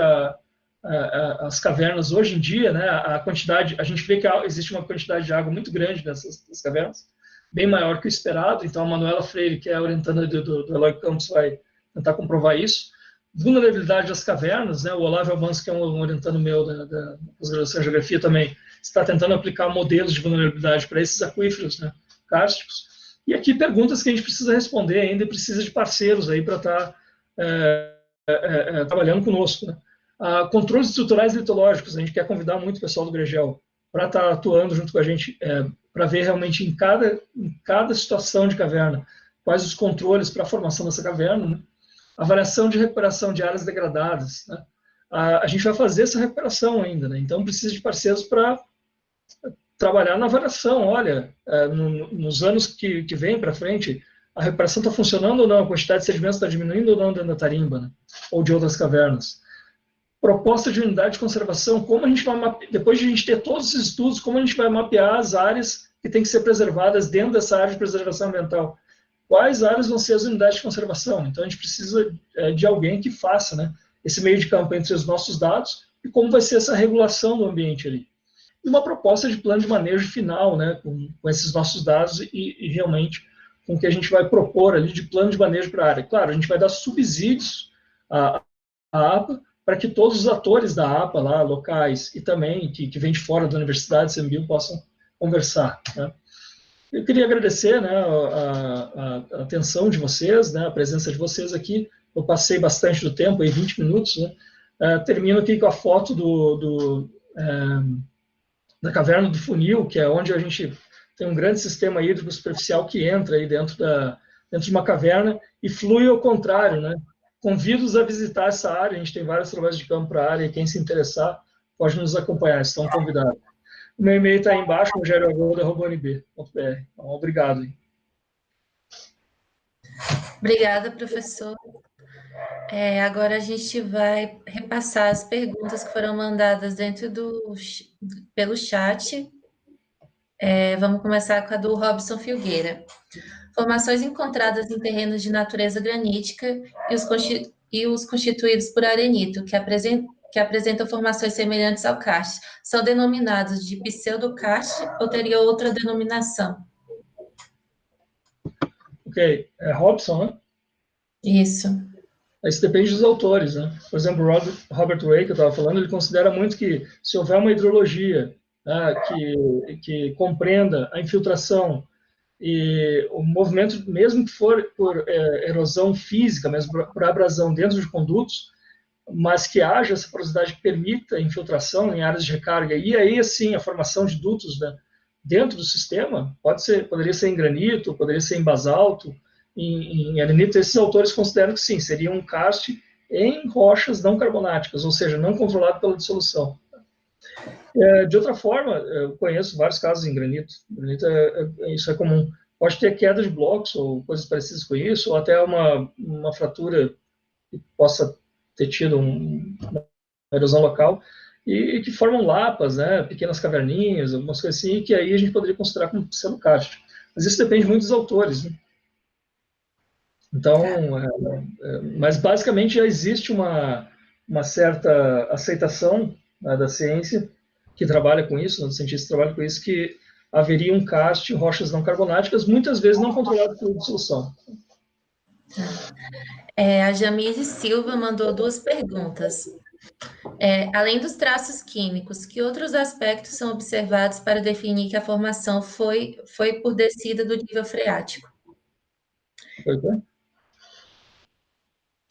as cavernas hoje em dia, né, a quantidade, a gente vê que existe uma quantidade de água muito grande nessas cavernas, bem maior que o esperado. Então a Manuela Freire, que é a orientanda do Eloy Campos, vai tentar comprovar isso. Vulnerabilidade das cavernas, né, o Olavo Almanso, que é um orientando meu da pós-graduação em Geografia também, está tentando aplicar modelos de vulnerabilidade para esses aquíferos, né, cársticos. E aqui perguntas que a gente precisa responder ainda e precisa de parceiros aí para estar trabalhando conosco, né. Controles estruturais litológicos, a gente quer convidar muito o pessoal do Gregel para estar atuando junto com a gente, para ver realmente em cada situação de caverna quais os controles para a formação dessa caverna, né. Avaliação de recuperação de áreas degradadas, né. A gente vai fazer essa recuperação ainda, né, então precisa de parceiros para trabalhar na avaliação. Olha, nos anos que vêm para frente, a recuperação está funcionando ou não, a quantidade de sedimentos está diminuindo ou não dentro da tarimba, né, ou de outras cavernas. Proposta de unidade de conservação, como a gente vai mapear, depois de a gente ter todos esses estudos, como a gente vai mapear as áreas que têm que ser preservadas dentro dessa área de preservação ambiental. Quais áreas vão ser as unidades de conservação? Então a gente precisa de alguém que faça, né, esse meio de campo entre os nossos dados e como vai ser essa regulação do ambiente ali. E uma proposta de plano de manejo final, né, com esses nossos dados e realmente com o que a gente vai propor ali de plano de manejo para a área. Claro, a gente vai dar subsídios à APA, para que todos os atores da APA lá, locais, e também que vêm de fora da Universidade de CMBio possam conversar, né. Eu queria agradecer, né, a atenção de vocês, né, a presença de vocês aqui. Eu passei bastante do tempo, aí 20 minutos, né. Termino aqui com a foto da caverna do Funil, que é onde a gente tem um grande sistema hídrico superficial que entra aí dentro de uma caverna e flui ao contrário, né. Convido-os a visitar essa área, a gente tem vários trabalhos de campo para a área, e quem se interessar pode nos acompanhar, estão convidados. O meu e-mail está aí embaixo, rogerioargolda@unb.br. Então, obrigado. Obrigada, professor. Agora a gente vai repassar as perguntas que foram mandadas pelo chat. Vamos começar com a do Robson Filgueira. Formações encontradas em terrenos de natureza granítica e os constituídos por arenito, que apresentam formações semelhantes ao karst, são denominados de pseudokarst ou teria outra denominação? Ok, Robson, né? Isso. Isso depende dos autores, né? Por exemplo, Robert Ray, que eu estava falando, ele considera muito que se houver uma hidrologia, né, que compreenda a infiltração e o movimento, mesmo que for por erosão física, mesmo por abrasão dentro de condutos, mas que haja essa porosidade que permita a infiltração em áreas de recarga, e aí, assim, a formação de dutos, né, dentro do sistema, poderia ser em granito, poderia ser em basalto, em arenito. Esses autores consideram que sim, seria um karst em rochas não carbonáticas, ou seja, não controlado pela dissolução. De outra forma, eu conheço vários casos em granito. Granito, isso é comum. Pode ter queda de blocos ou coisas parecidas com isso, ou até uma fratura que possa ter tido uma erosão local, e que formam lapas, né, pequenas caverninhas, algumas coisas assim, que aí a gente poderia considerar como pseudokárstico. Mas isso depende muito dos autores, né? Então, mas basicamente já existe uma certa aceitação, né, da ciência que trabalha com isso, dos cientistas que trabalham com isso, que haveria um karst em rochas não carbonáticas, muitas vezes não controlado por dissolução. A Jamile Silva mandou 2 perguntas. Além dos traços químicos, que outros aspectos são observados para definir que a formação foi por descida do nível freático?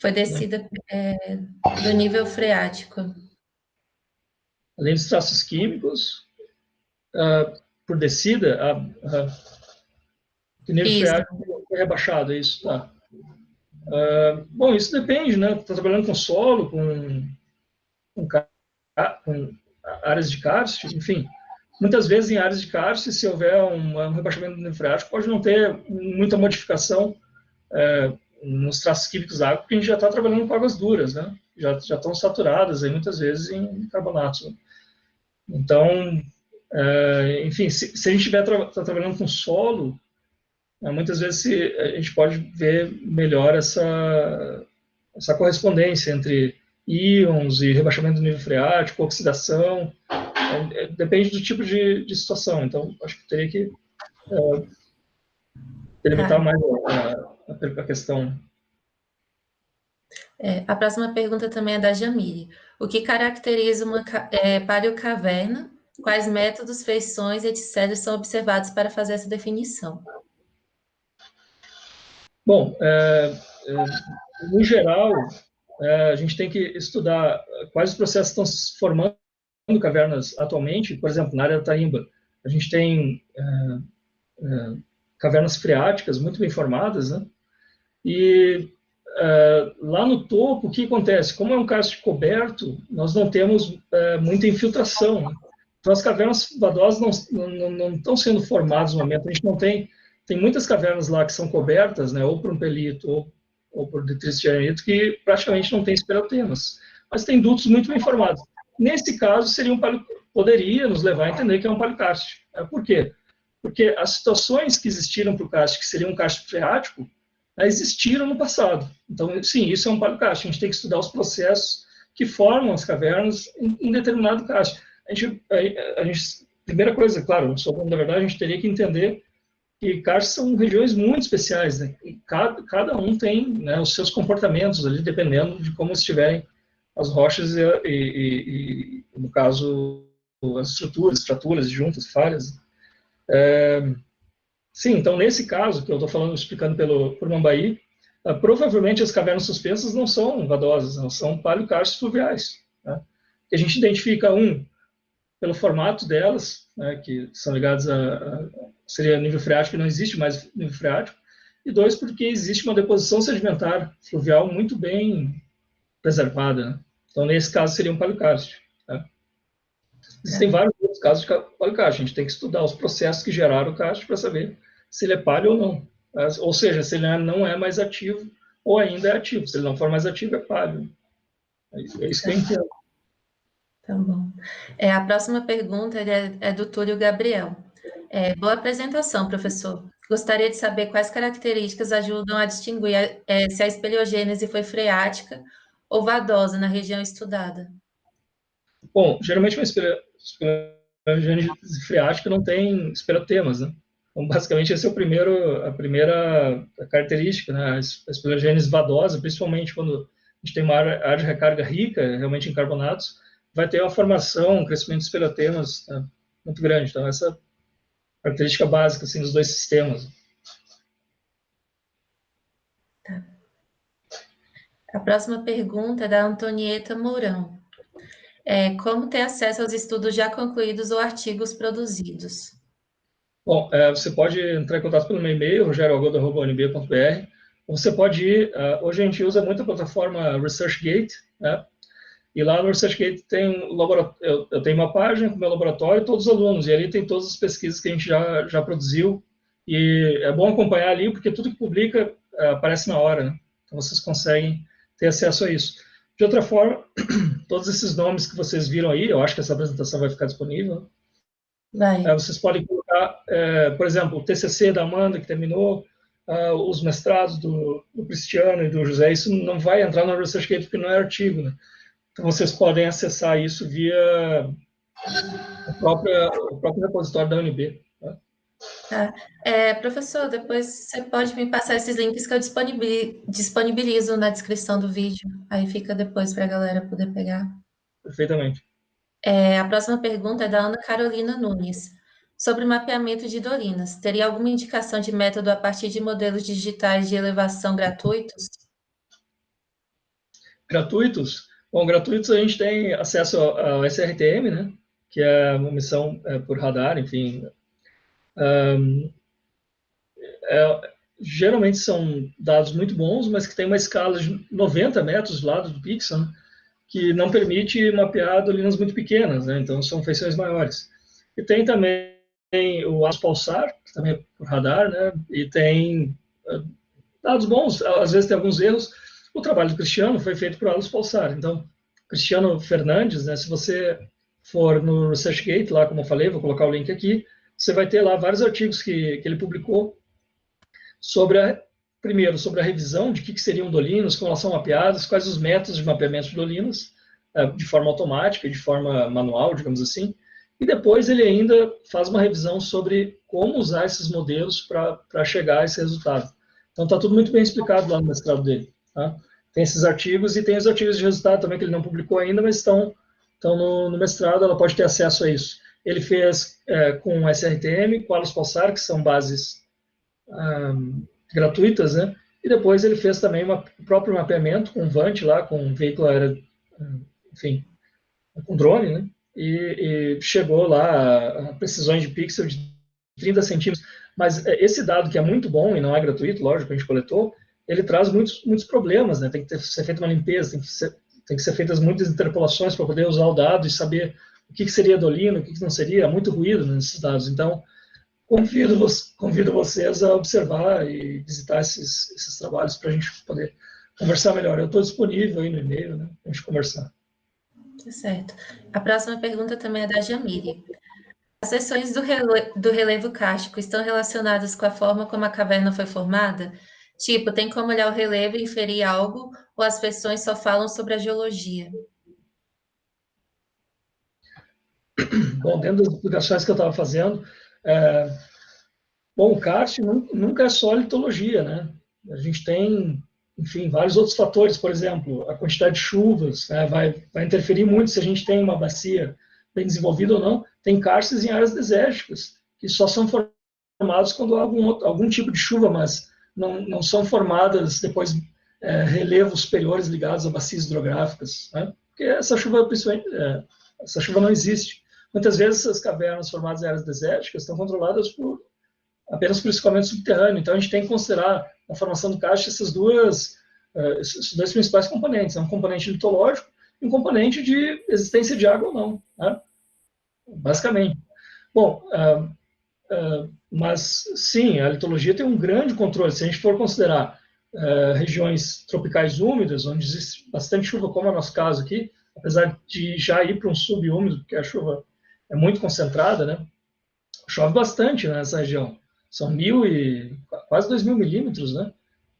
Foi descida do nível freático. Além dos traços químicos, por descida, o nível freático foi rebaixado, é isso? Tá. Bom, isso depende, né? Está trabalhando com solo, com áreas de karst, enfim. Muitas vezes em áreas de karst, se houver um rebaixamento do nível freático, pode não ter muita modificação nos traços químicos da água, porque a gente já está trabalhando com águas duras, né? Já estão saturadas aí muitas vezes em carbonatos, né? Então, enfim, se a gente estiver trabalhando com solo, muitas vezes a gente pode ver melhor essa correspondência entre íons e rebaixamento do nível freático, oxidação, depende do tipo de situação. Então, acho que teria que delimitar mais a questão. A próxima pergunta também é da Jamile. O que caracteriza uma paleocaverna? Quais métodos, feições, etc., são observados para fazer essa definição? Bom, no geral, a gente tem que estudar quais os processos estão se formando cavernas atualmente. Por exemplo, na área da Taímba, a gente tem cavernas freáticas muito bem formadas, né? E lá no topo, o que acontece? Como é um karst coberto, nós não temos muita infiltração, né? Então, as cavernas vadosas não estão sendo formadas no momento. A gente não tem muitas cavernas lá que são cobertas, né, ou por um pelito ou por detritos de arenito, que praticamente não tem esperotemas. Mas tem dutos muito bem formados. Nesse caso, poderia nos levar a entender que é um paleokarst. Por quê? Porque as situações que existiram para o karst, que seria um karst freático, existiram no passado. Então, sim, isso é um paleokarst. A gente tem que estudar os processos que formam as cavernas em determinado karst. Primeira coisa, claro, na verdade, a gente teria que entender que karstos são regiões muito especiais, né? E cada um tem, né, os seus comportamentos ali, dependendo de como estiverem as rochas e no caso, as estruturas, fraturas, juntas, falhas. Sim, então, nesse caso, que eu estou explicando por Mambaí, provavelmente as cavernas suspensas não são vadosas, não são paleokarstos fluviais. Né? A gente identifica, pelo formato delas, né, que são ligadas seria nível freático, e não existe mais nível freático, e 2, porque existe uma deposição sedimentar fluvial muito bem preservada. Né? Então, nesse caso, seria um paleokarst. Né? Existem vários outros casos de paleokarst. A gente tem que estudar os processos que geraram o karst para saber se ele é paleo ou não. Ou seja, se ele não é mais ativo ou ainda é ativo. Se ele não for mais ativo, é paleo. É isso que eu entendo. Tá bom. A próxima pergunta é do Túlio Gabriel. Boa apresentação, professor. Gostaria de saber quais características ajudam a distinguir se a espeleogênese foi freática ou vadosa na região estudada. Bom, geralmente uma espeleogênese freática não tem esperotemas, né? Então, basicamente, essa é a primeira característica, né? A espeleogênese vadosa, principalmente quando a gente tem uma área de recarga rica, realmente em carbonatos, vai ter uma formação, um crescimento de esperotemas, né, muito grande. Então, essa é a característica básica assim, dos dois sistemas. Tá. A próxima pergunta é da Antonieta Mourão. Como ter acesso aos estudos já concluídos ou artigos produzidos? Bom, você pode entrar em contato pelo meu e-mail, rogerioagoda@unb.br, ou você pode ir, hoje a gente usa muito a plataforma ResearchGate, né? E lá no ResearchGate tem eu tenho uma página com o meu laboratório e todos os alunos, e ali tem todas as pesquisas que a gente já produziu, e é bom acompanhar ali, porque tudo que publica aparece na hora, né? Então vocês conseguem ter acesso a isso. De outra forma, todos esses nomes que vocês viram aí, eu acho que essa apresentação vai ficar disponível, vocês podem colocar, por exemplo, o TCC da Amanda, que terminou, os mestrados do Cristiano e do José, isso não vai entrar no ResearchGate porque não é artigo, né? Então, vocês podem acessar isso via o próprio repositório da UNB. Tá? Professor, depois você pode me passar esses links que eu disponibilizo na descrição do vídeo. Aí fica depois para a galera poder pegar. Perfeitamente. A próxima pergunta é da Ana Carolina Nunes. Sobre mapeamento de dolinas, teria alguma indicação de método a partir de modelos digitais de elevação gratuitos? Gratuitos? Bom, gratuitos a gente tem acesso ao SRTM, né? Que é uma missão por radar, enfim. Geralmente são dados muito bons, mas que tem uma escala de 90 metros do lado do pixel, né? Que não permite mapear dolinas muito pequenas, né? Então são feições maiores. E tem também o ASO Pulsar, que também é por radar, né? E tem dados bons, às vezes tem alguns erros. O trabalho do Cristiano foi feito por ASO Pulsar. Então, Cristiano Fernandes, né? Se você for no ResearchGate, lá como eu falei, vou colocar o link aqui, você vai ter lá vários artigos que ele publicou sobre primeiro, sobre a revisão de que seriam dolinas, como elas são mapeadas, quais os métodos de mapeamento de dolinas, de forma automática, de forma manual, digamos assim, e depois ele ainda faz uma revisão sobre como usar esses modelos para chegar a esse resultado. Então está tudo muito bem explicado lá no mestrado dele. Tá? Tem esses artigos e tem os artigos de resultado também que ele não publicou ainda, mas estão no mestrado, ela pode ter acesso a isso. Ele fez com SRTM, com Alus Pulsar, que são bases gratuitas, né? E depois ele fez também o próprio mapeamento com VANT lá, com um veículo aéreo, enfim, com drone, né? E chegou lá a precisões de pixel de 30 centímetros. Mas esse dado, que é muito bom e não é gratuito, lógico, a gente coletou, ele traz muitos problemas, né? Tem que ser feita uma limpeza, tem que ser feitas muitas interpolações para poder usar o dado e saber o que seria dolina, o que não seria. Há muito ruído nesses dados. Então, convido vocês a observar e visitar esses trabalhos para a gente poder conversar melhor. Eu estou disponível aí no e-mail, né, para a gente conversar. Tá certo. A próxima pergunta também é da Jamile. As seções do relevo kárstico estão relacionadas com a forma como a caverna foi formada? Tipo, tem como olhar o relevo e inferir algo, ou as feições só falam sobre a geologia? Bom, dentro das explicações que eu estava fazendo, bom, o karst nunca é só litologia, né? A gente tem, enfim, vários outros fatores, por exemplo, a quantidade de chuvas, né, vai interferir muito se a gente tem uma bacia bem desenvolvida ou não. Tem karstes em áreas desérticas, que só são formados quando há algum tipo de chuva, mas não são formadas depois relevos superiores ligados a bacias hidrográficas, né? Porque essa chuva não existe. Muitas vezes essas cavernas formadas em áreas desérticas estão controladas apenas por escoamento subterrâneo. Então a gente tem que considerar na formação do karst esses dois principais componentes, um componente litológico e um componente de existência de água ou não, né? Basicamente. Bom, mas sim, a litologia tem um grande controle. Se a gente for considerar regiões tropicais úmidas, onde existe bastante chuva, como é o nosso caso aqui, apesar de já ir para um subúmido, porque a chuva é muito concentrada, né? Chove bastante nessa região. São quase 2.000 milímetros, né?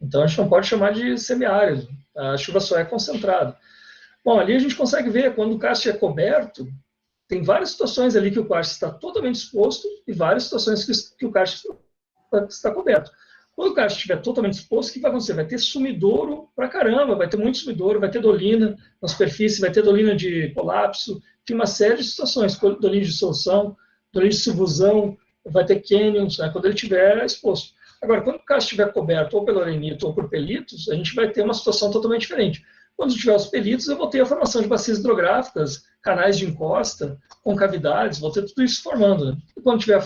Então a gente não pode chamar de semiárido. A chuva só é concentrada. Bom, ali a gente consegue ver, quando o karst é coberto, tem várias situações ali que o karst está totalmente exposto e várias situações que o karst está coberto. Quando o karst estiver totalmente exposto, o que vai acontecer? Vai ter sumidouro pra caramba, vai ter muito sumidouro, vai ter dolina na superfície, vai ter dolina de colapso, tem uma série de situações, dolina de dissolução, dolina de subvusão, vai ter canyons, né, quando ele estiver exposto. Agora, quando o karst estiver coberto ou pelo arenito ou por pelitos, a gente vai ter uma situação totalmente diferente. Quando tiver os pelitos, eu vou ter a formação de bacias hidrográficas, canais de encosta, concavidades, vou ter tudo isso formando. Né? E quando tiver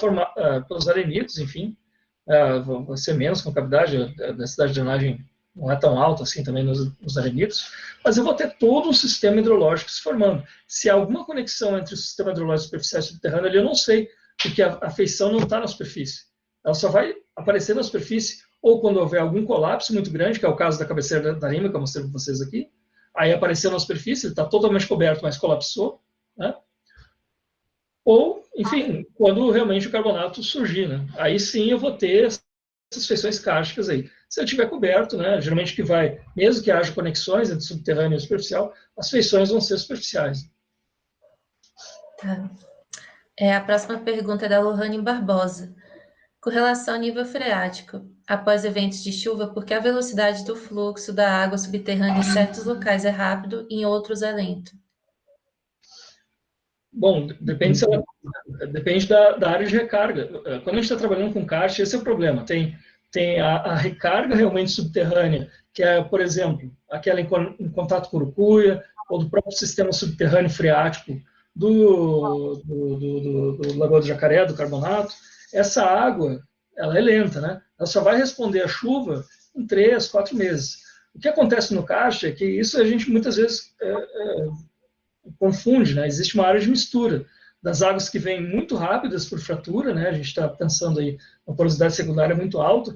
pelos arenitos, enfim, vai ser menos concavidade, a densidade de drenagem não é tão alta assim também nos arenitos, mas eu vou ter todo um sistema hidrológico se formando. Se há alguma conexão entre o sistema hidrológico superficial e subterrâneo, ali eu não sei, porque a feição não está na superfície. Ela só vai aparecer na superfície ou quando houver algum colapso muito grande, que é o caso da cabeceira da Arima, que eu mostrei para vocês aqui, aí apareceu na superfície, ele está totalmente coberto, mas colapsou, né? Ou, enfim, quando realmente o carbonato surgir, né? Aí sim eu vou ter essas feições kársticas aí. Se ele estiver coberto, né, geralmente que vai, mesmo que haja conexões entre subterrâneo e superficial, as feições vão ser superficiais. Tá. A próxima pergunta é da Lohane Barbosa. Com relação ao nível freático, após eventos de chuva, por que a velocidade do fluxo da água subterrânea em certos locais é rápido e em outros é lento? Bom, depende da área de recarga. Quando a gente está trabalhando com karst, esse é o problema. Tem a recarga realmente subterrânea, que é, por exemplo, aquela em contato com urucuia, ou do próprio sistema subterrâneo freático do Lagoa do Jacaré, do carbonato. Essa água, ela é lenta, né? Ela só vai responder à chuva em 3, 4 meses. O que acontece no karst é que isso a gente muitas vezes confunde, né? Existe uma área de mistura das águas que vêm muito rápidas por fratura, né? A gente está pensando aí uma porosidade secundária muito alta.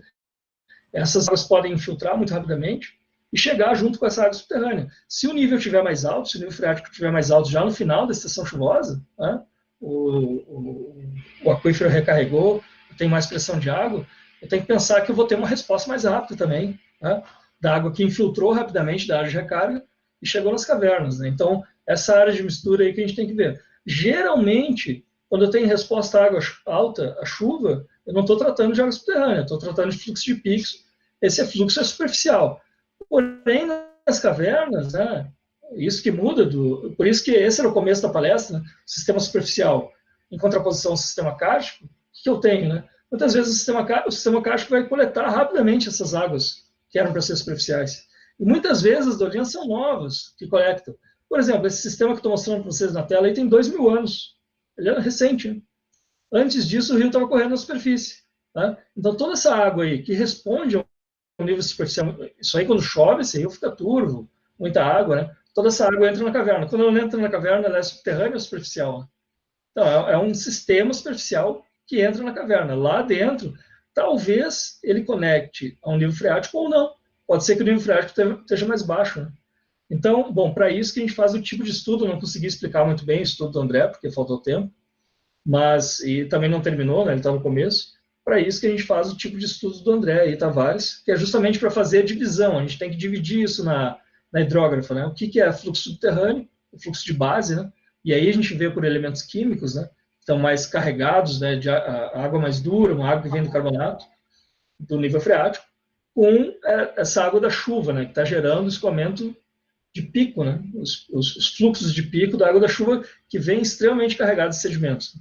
Essas águas podem infiltrar muito rapidamente e chegar junto com essa água subterrânea. Se o nível estiver mais alto, se o nível freático estiver mais alto já no final da estação chuvosa, né, o aquífero recarregou, tem mais pressão de água, eu tenho que pensar que eu vou ter uma resposta mais rápida também, né, da água que infiltrou rapidamente da área de recarga e chegou nas cavernas. Né? Então, essa área de mistura aí que a gente tem que ver. Geralmente, quando eu tenho resposta à água alta, a chuva, eu não estou tratando de água subterrânea, estou tratando de fluxo de picos. Esse fluxo é superficial. Porém, nas cavernas, né, isso que muda, por isso que esse era o começo da palestra, né, sistema superficial em contraposição ao sistema kárstico, o que eu tenho? Né? Muitas vezes o sistema kárstico vai coletar rapidamente essas águas que eram para ser superficiais. E muitas vezes as dolinas são novas que coletam. Por exemplo, esse sistema que estou mostrando para vocês na tela aí tem 2.000 anos. Ele é recente. Né? Antes disso, o rio estava correndo na superfície. Tá? Então, toda essa água aí que responde ao nível superficial, isso aí quando chove, esse rio fica turvo, muita água, né? Toda essa água entra na caverna. Quando ela entra na caverna, ela é subterrânea ou superficial? Né? Então, é um sistema superficial que entra na caverna. Lá dentro, talvez ele conecte a um nível freático ou não. Pode ser que o nível freático esteja mais baixo. Né? Então, bom, para isso que a gente faz o tipo de estudo, eu não consegui explicar muito bem o estudo do André, porque faltou tempo, e também não terminou, né, ele está no começo. Para isso que a gente faz o tipo de estudo do André e Tavares, que é justamente para fazer a divisão. A gente tem que dividir isso na hidrógrafa, né? O que é fluxo subterrâneo, o fluxo de base, né? E aí a gente vê por elementos químicos, né? Estão mais carregados, né? De água mais dura, uma água que vem do carbonato, do nível freático, com essa água da chuva, né? Que está gerando escoamento de pico, né? Os fluxos de pico da água da chuva que vem extremamente carregados de sedimentos.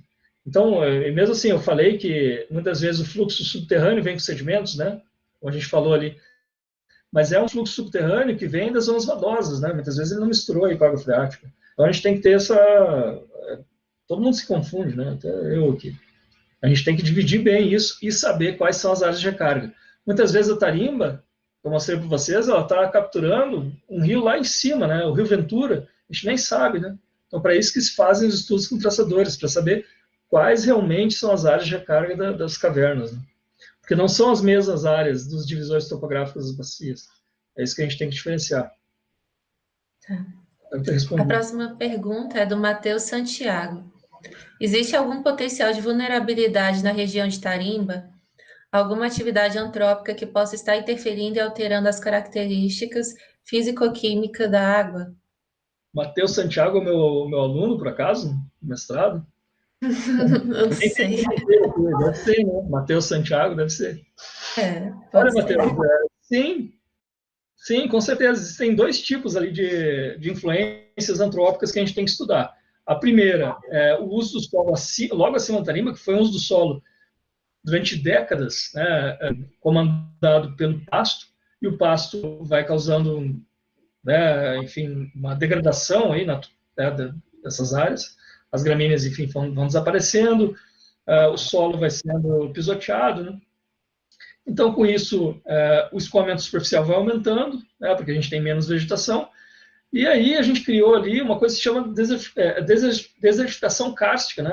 Então, mesmo assim, eu falei que muitas vezes o fluxo subterrâneo vem com sedimentos, né? Como a gente falou ali. Mas é um fluxo subterrâneo que vem das zonas vadosas, né? Muitas vezes ele não misturou aí com a água freática. Então, a gente tem que ter essa... Todo mundo se confunde, né? Até eu aqui. A gente tem que dividir bem isso e saber quais são as áreas de recarga. Muitas vezes a tarimba, que eu mostrei para vocês, ela está capturando um rio lá em cima, né? O Rio Ventura, a gente nem sabe, né? Então, para isso que se fazem os estudos com traçadores, para saber quais realmente são as áreas de recarga das cavernas. Né? Porque não são as mesmas áreas dos divisores topográficos das bacias. É isso que a gente tem que diferenciar. Tá. A próxima pergunta é do Matheus Santiago. Existe algum potencial de vulnerabilidade na região de tarimba? Alguma atividade antrópica que possa estar interferindo e alterando as características físico-químicas da água? Matheus Santiago é meu aluno, por acaso, no mestrado? Não sei. Deve ser, né? Matheus Santiago, deve ser. Olha, Matheus, sim, com certeza. Existem dois tipos ali de influências antrópicas que a gente tem que estudar. A primeira é o uso do solo logo acima da tarimba, que foi um uso do solo durante décadas, né, comandado pelo pasto, e o pasto vai causando, né, enfim, uma degradação aí dessas áreas. As gramíneas, enfim, vão desaparecendo, o solo vai sendo pisoteado, né? Então, com isso, o escoamento superficial vai aumentando, né, porque a gente tem menos vegetação, e aí a gente criou ali uma coisa que se chama desertificação kárstica, né,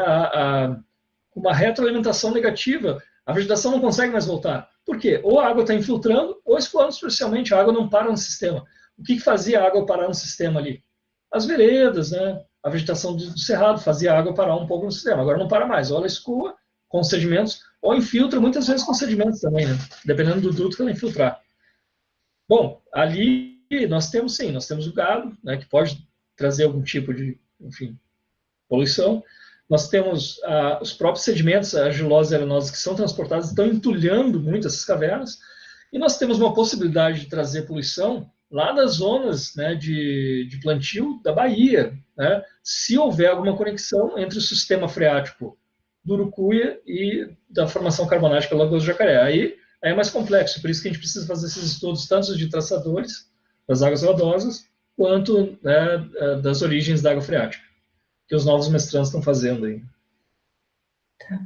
uma retroalimentação negativa. A vegetação não consegue mais voltar. Por quê? Ou a água está infiltrando, ou escoando superficialmente, a água não para no sistema. O que fazia a água parar no sistema ali? As veredas, né? A vegetação do cerrado fazia a água parar um pouco no sistema. Agora não para mais. Ou ela escoa com sedimentos, ou infiltra muitas vezes com sedimentos também, né? Dependendo do duto que ela infiltrar. Bom, ali nós temos o gado, né, que pode trazer algum tipo de, enfim, poluição. Nós temos os próprios sedimentos, a argilose e a arenosa, que são transportados, estão entulhando muito essas cavernas. E nós temos uma possibilidade de trazer poluição lá das zonas, né, de plantio da Bahia, né, se houver alguma conexão entre o sistema freático do Urucuia e da formação carbonática da Lagoa do Jacaré. Aí é mais complexo, por isso que a gente precisa fazer esses estudos, tanto de traçadores, das águas vadosas, quanto, né, das origens da água freática, que os novos mestrandos estão fazendo aí. Tá.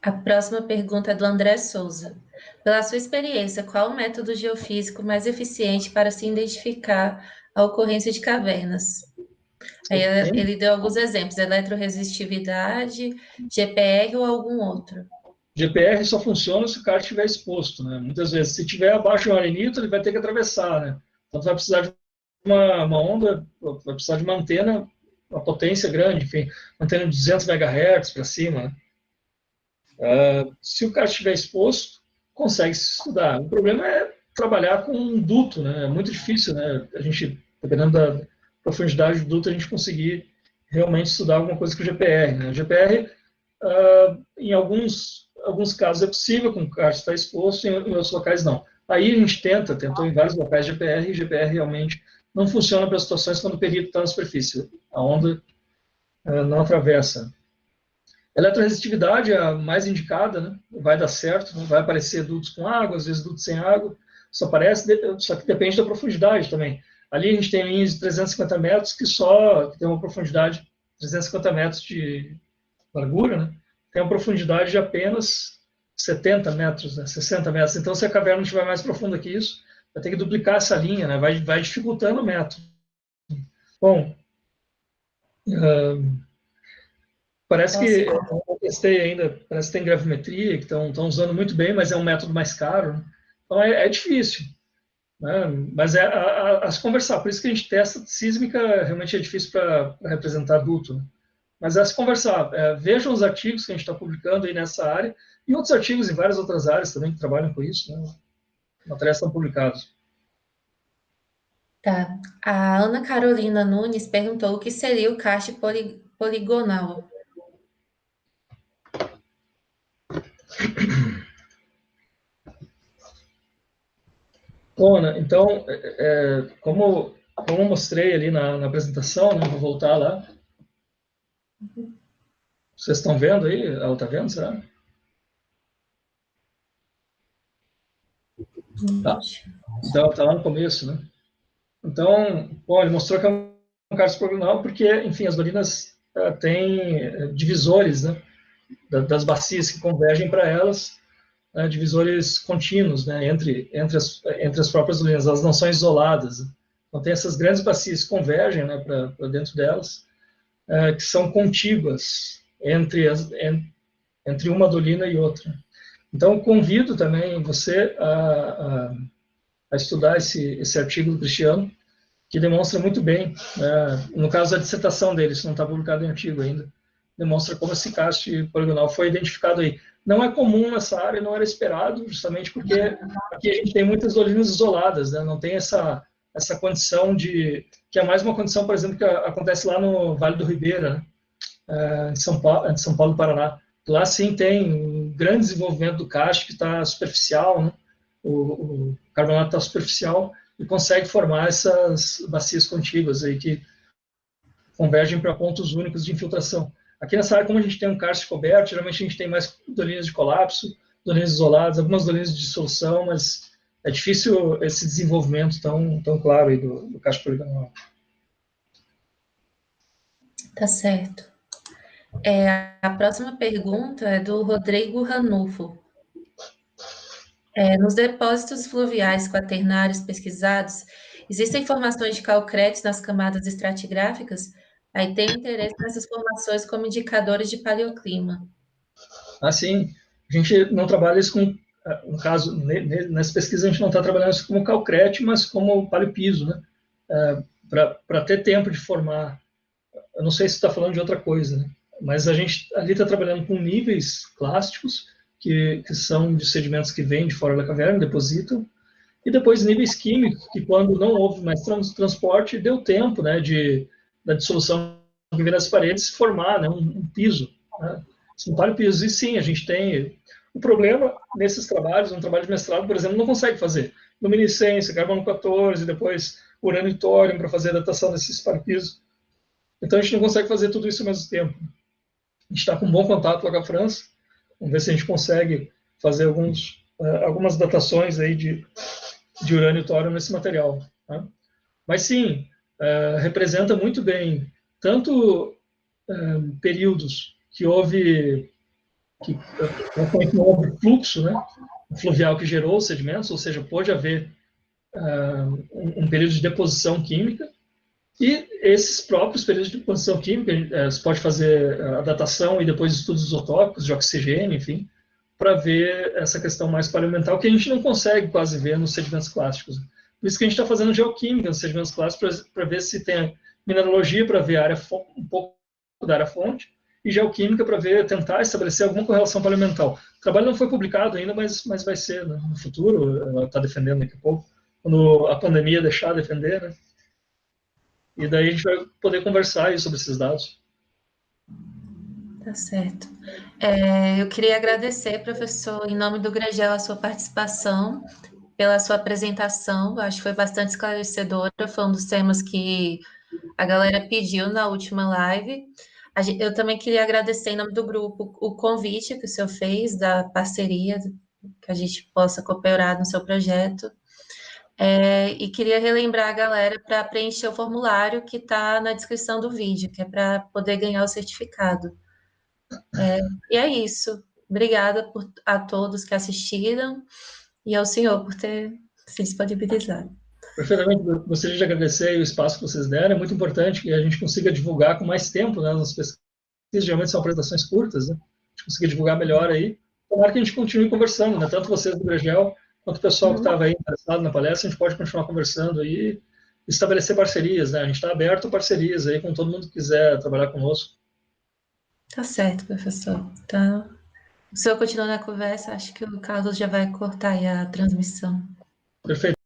A próxima pergunta é do André Souza. Pela sua experiência, qual o método geofísico mais eficiente para se identificar a ocorrência de cavernas? Aí ele deu alguns exemplos, eletroresistividade, GPR ou algum outro. GPR só funciona se o cara estiver exposto, né? Muitas vezes, se estiver abaixo de um arenito, ele vai ter que atravessar, né? Então, tu vai precisar de uma onda, vai precisar de uma antena, uma potência grande, enfim, uma antena de 200 MHz para cima, né? Se o cara estiver exposto, consegue se estudar. O problema é trabalhar com um duto, né? É muito difícil, né? A gente, dependendo da profundidade do duto, a gente conseguir realmente estudar alguma coisa com o GPR, né? O GPR, em alguns casos é possível, com o karst está exposto, em outros locais não. Aí a gente tentou em vários locais GPR, e GPR realmente não funciona para situações quando o perito está na superfície. A onda não atravessa. Eletroresistividade é a mais indicada, né? Vai dar certo, não vai aparecer dutos com água, às vezes dutos sem água, só que depende da profundidade também. Ali a gente tem linhas de 350 metros que tem uma profundidade, 350 metros de largura, né? Tem uma profundidade de apenas 70 metros, né? 60 metros. Então, se a caverna não estiver mais profunda que isso, vai ter que duplicar essa linha, né? Vai dificultando o método. Bom, parece que, eu não testei ainda, parece que tem gravimetria, que estão usando muito bem, mas é um método mais caro, né? Então é difícil, né? Mas a se conversar, por isso que a gente testa sísmica, realmente é difícil para representar duto, né? Mas é se conversar, vejam os artigos que a gente está publicando aí nessa área, e outros artigos em várias outras áreas também que trabalham com isso, né? Os materiais estão publicados. Tá. A Ana Carolina Nunes perguntou o que seria o karst poligonal. Bom, Ana, então, como eu mostrei ali na apresentação, né, vou voltar lá. Vocês estão vendo aí? Ela está vendo, será? Tá. Então, está lá no começo, né? Então, bom, ele mostrou que é um karst poligonal porque, enfim, as dolinas têm divisores, né, das bacias que convergem para elas, né, divisores contínuos, né, entre as próprias dolinas, elas não são isoladas. Então, tem essas grandes bacias que convergem, né, para dentro delas, que são contíguas entre uma dolina e outra. Então, convido também você a estudar esse artigo do Cristiano, que demonstra muito bem, no caso da dissertação dele, isso não está publicado em artigo ainda, demonstra como esse karst poligonal foi identificado aí. Não é comum nessa área, não era esperado, justamente porque aqui a gente tem muitas dolinas isoladas, né? Não tem essa condição que é mais uma condição, por exemplo, que acontece lá no Vale do Ribeira, né? Em São Paulo, Paraná. Lá sim tem um grande desenvolvimento do karst que está superficial, né? O carbonato está superficial e consegue formar essas bacias contíguas aí que convergem para pontos únicos de infiltração. Aqui nessa área, como a gente tem um karst coberto, geralmente a gente tem mais dolinas de colapso, dolinas isoladas, algumas dolinas de dissolução, mas é difícil esse desenvolvimento tão claro aí do karst poligonal. Tá certo. A próxima pergunta é do Rodrigo Ranulfo. Nos depósitos fluviais quaternários pesquisados, existem formações de calcrétios nas camadas estratigráficas? Aí tem interesse nessas formações como indicadores de paleoclima. Sim. A gente não trabalha isso com, no caso, nessa pesquisa a gente não está trabalhando isso como calcrétio, mas como paleopiso, né? Para ter tempo de formar, eu não sei se está falando de outra coisa, né? Mas a gente ali está trabalhando com níveis clásticos, que são de sedimentos que vêm de fora da caverna, depositam, e depois níveis químicos, que quando não houve mais transporte, deu tempo, né, da dissolução que vem das paredes se formar, né, um piso, né? São paleopisos. E sim, a gente tem o problema nesses trabalhos, um trabalho de mestrado, por exemplo, não consegue fazer luminescência, carbono 14, depois urânio e tório para fazer a datação desses paleopisos. Então a gente não consegue fazer tudo isso ao mesmo tempo. A gente está com um bom contato lá com a França, vamos ver se a gente consegue fazer algumas datações aí de urânio e tório nesse material, tá? Mas sim, representa muito bem tanto períodos que houve fluxo, né, fluvial que gerou os sedimentos, ou seja, pode haver um período de deposição química, e esses próprios períodos de deposição química, você pode fazer a datação e depois estudos isotópicos de oxigênio, enfim, para ver essa questão mais paleomental, que a gente não consegue quase ver nos sedimentos clássicos. Por isso que a gente está fazendo geoquímica nos sedimentos clássicos para ver se tem mineralogia para ver um pouco da área fonte e geoquímica para ver, tentar estabelecer alguma correlação paleomental. O trabalho não foi publicado ainda, mas vai ser, né, no futuro. Ela está defendendo daqui a pouco, quando a pandemia deixar defender, né? E daí a gente vai poder conversar aí sobre esses dados. Tá certo. Eu queria agradecer, professor, em nome do Gregel, a sua participação, pela sua apresentação. Acho que foi bastante esclarecedora, foi um dos temas que a galera pediu na última live. Eu também queria agradecer, em nome do grupo, o convite que o senhor fez, da parceria, que a gente possa cooperar no seu projeto. E queria relembrar a galera para preencher o formulário que está na descrição do vídeo, que é para poder ganhar o certificado. E é isso. Obrigada a todos que assistiram e ao senhor por ter se disponibilizado. Perfeitamente. Gostaria de agradecer o espaço que vocês deram. É muito importante que a gente consiga divulgar com mais tempo, né? As pesquisas geralmente são apresentações curtas, né? A gente consiga divulgar melhor aí. Tomara que a gente continue conversando, né? Tanto vocês do Gregel, quanto o pessoal que estava aí interessado na palestra, a gente pode continuar conversando aí, estabelecer parcerias, né? A gente está aberto a parcerias aí com todo mundo que quiser trabalhar conosco. Tá certo, professor. Então, o senhor continua na conversa, acho que o Carlos já vai cortar aí a transmissão. Perfeito.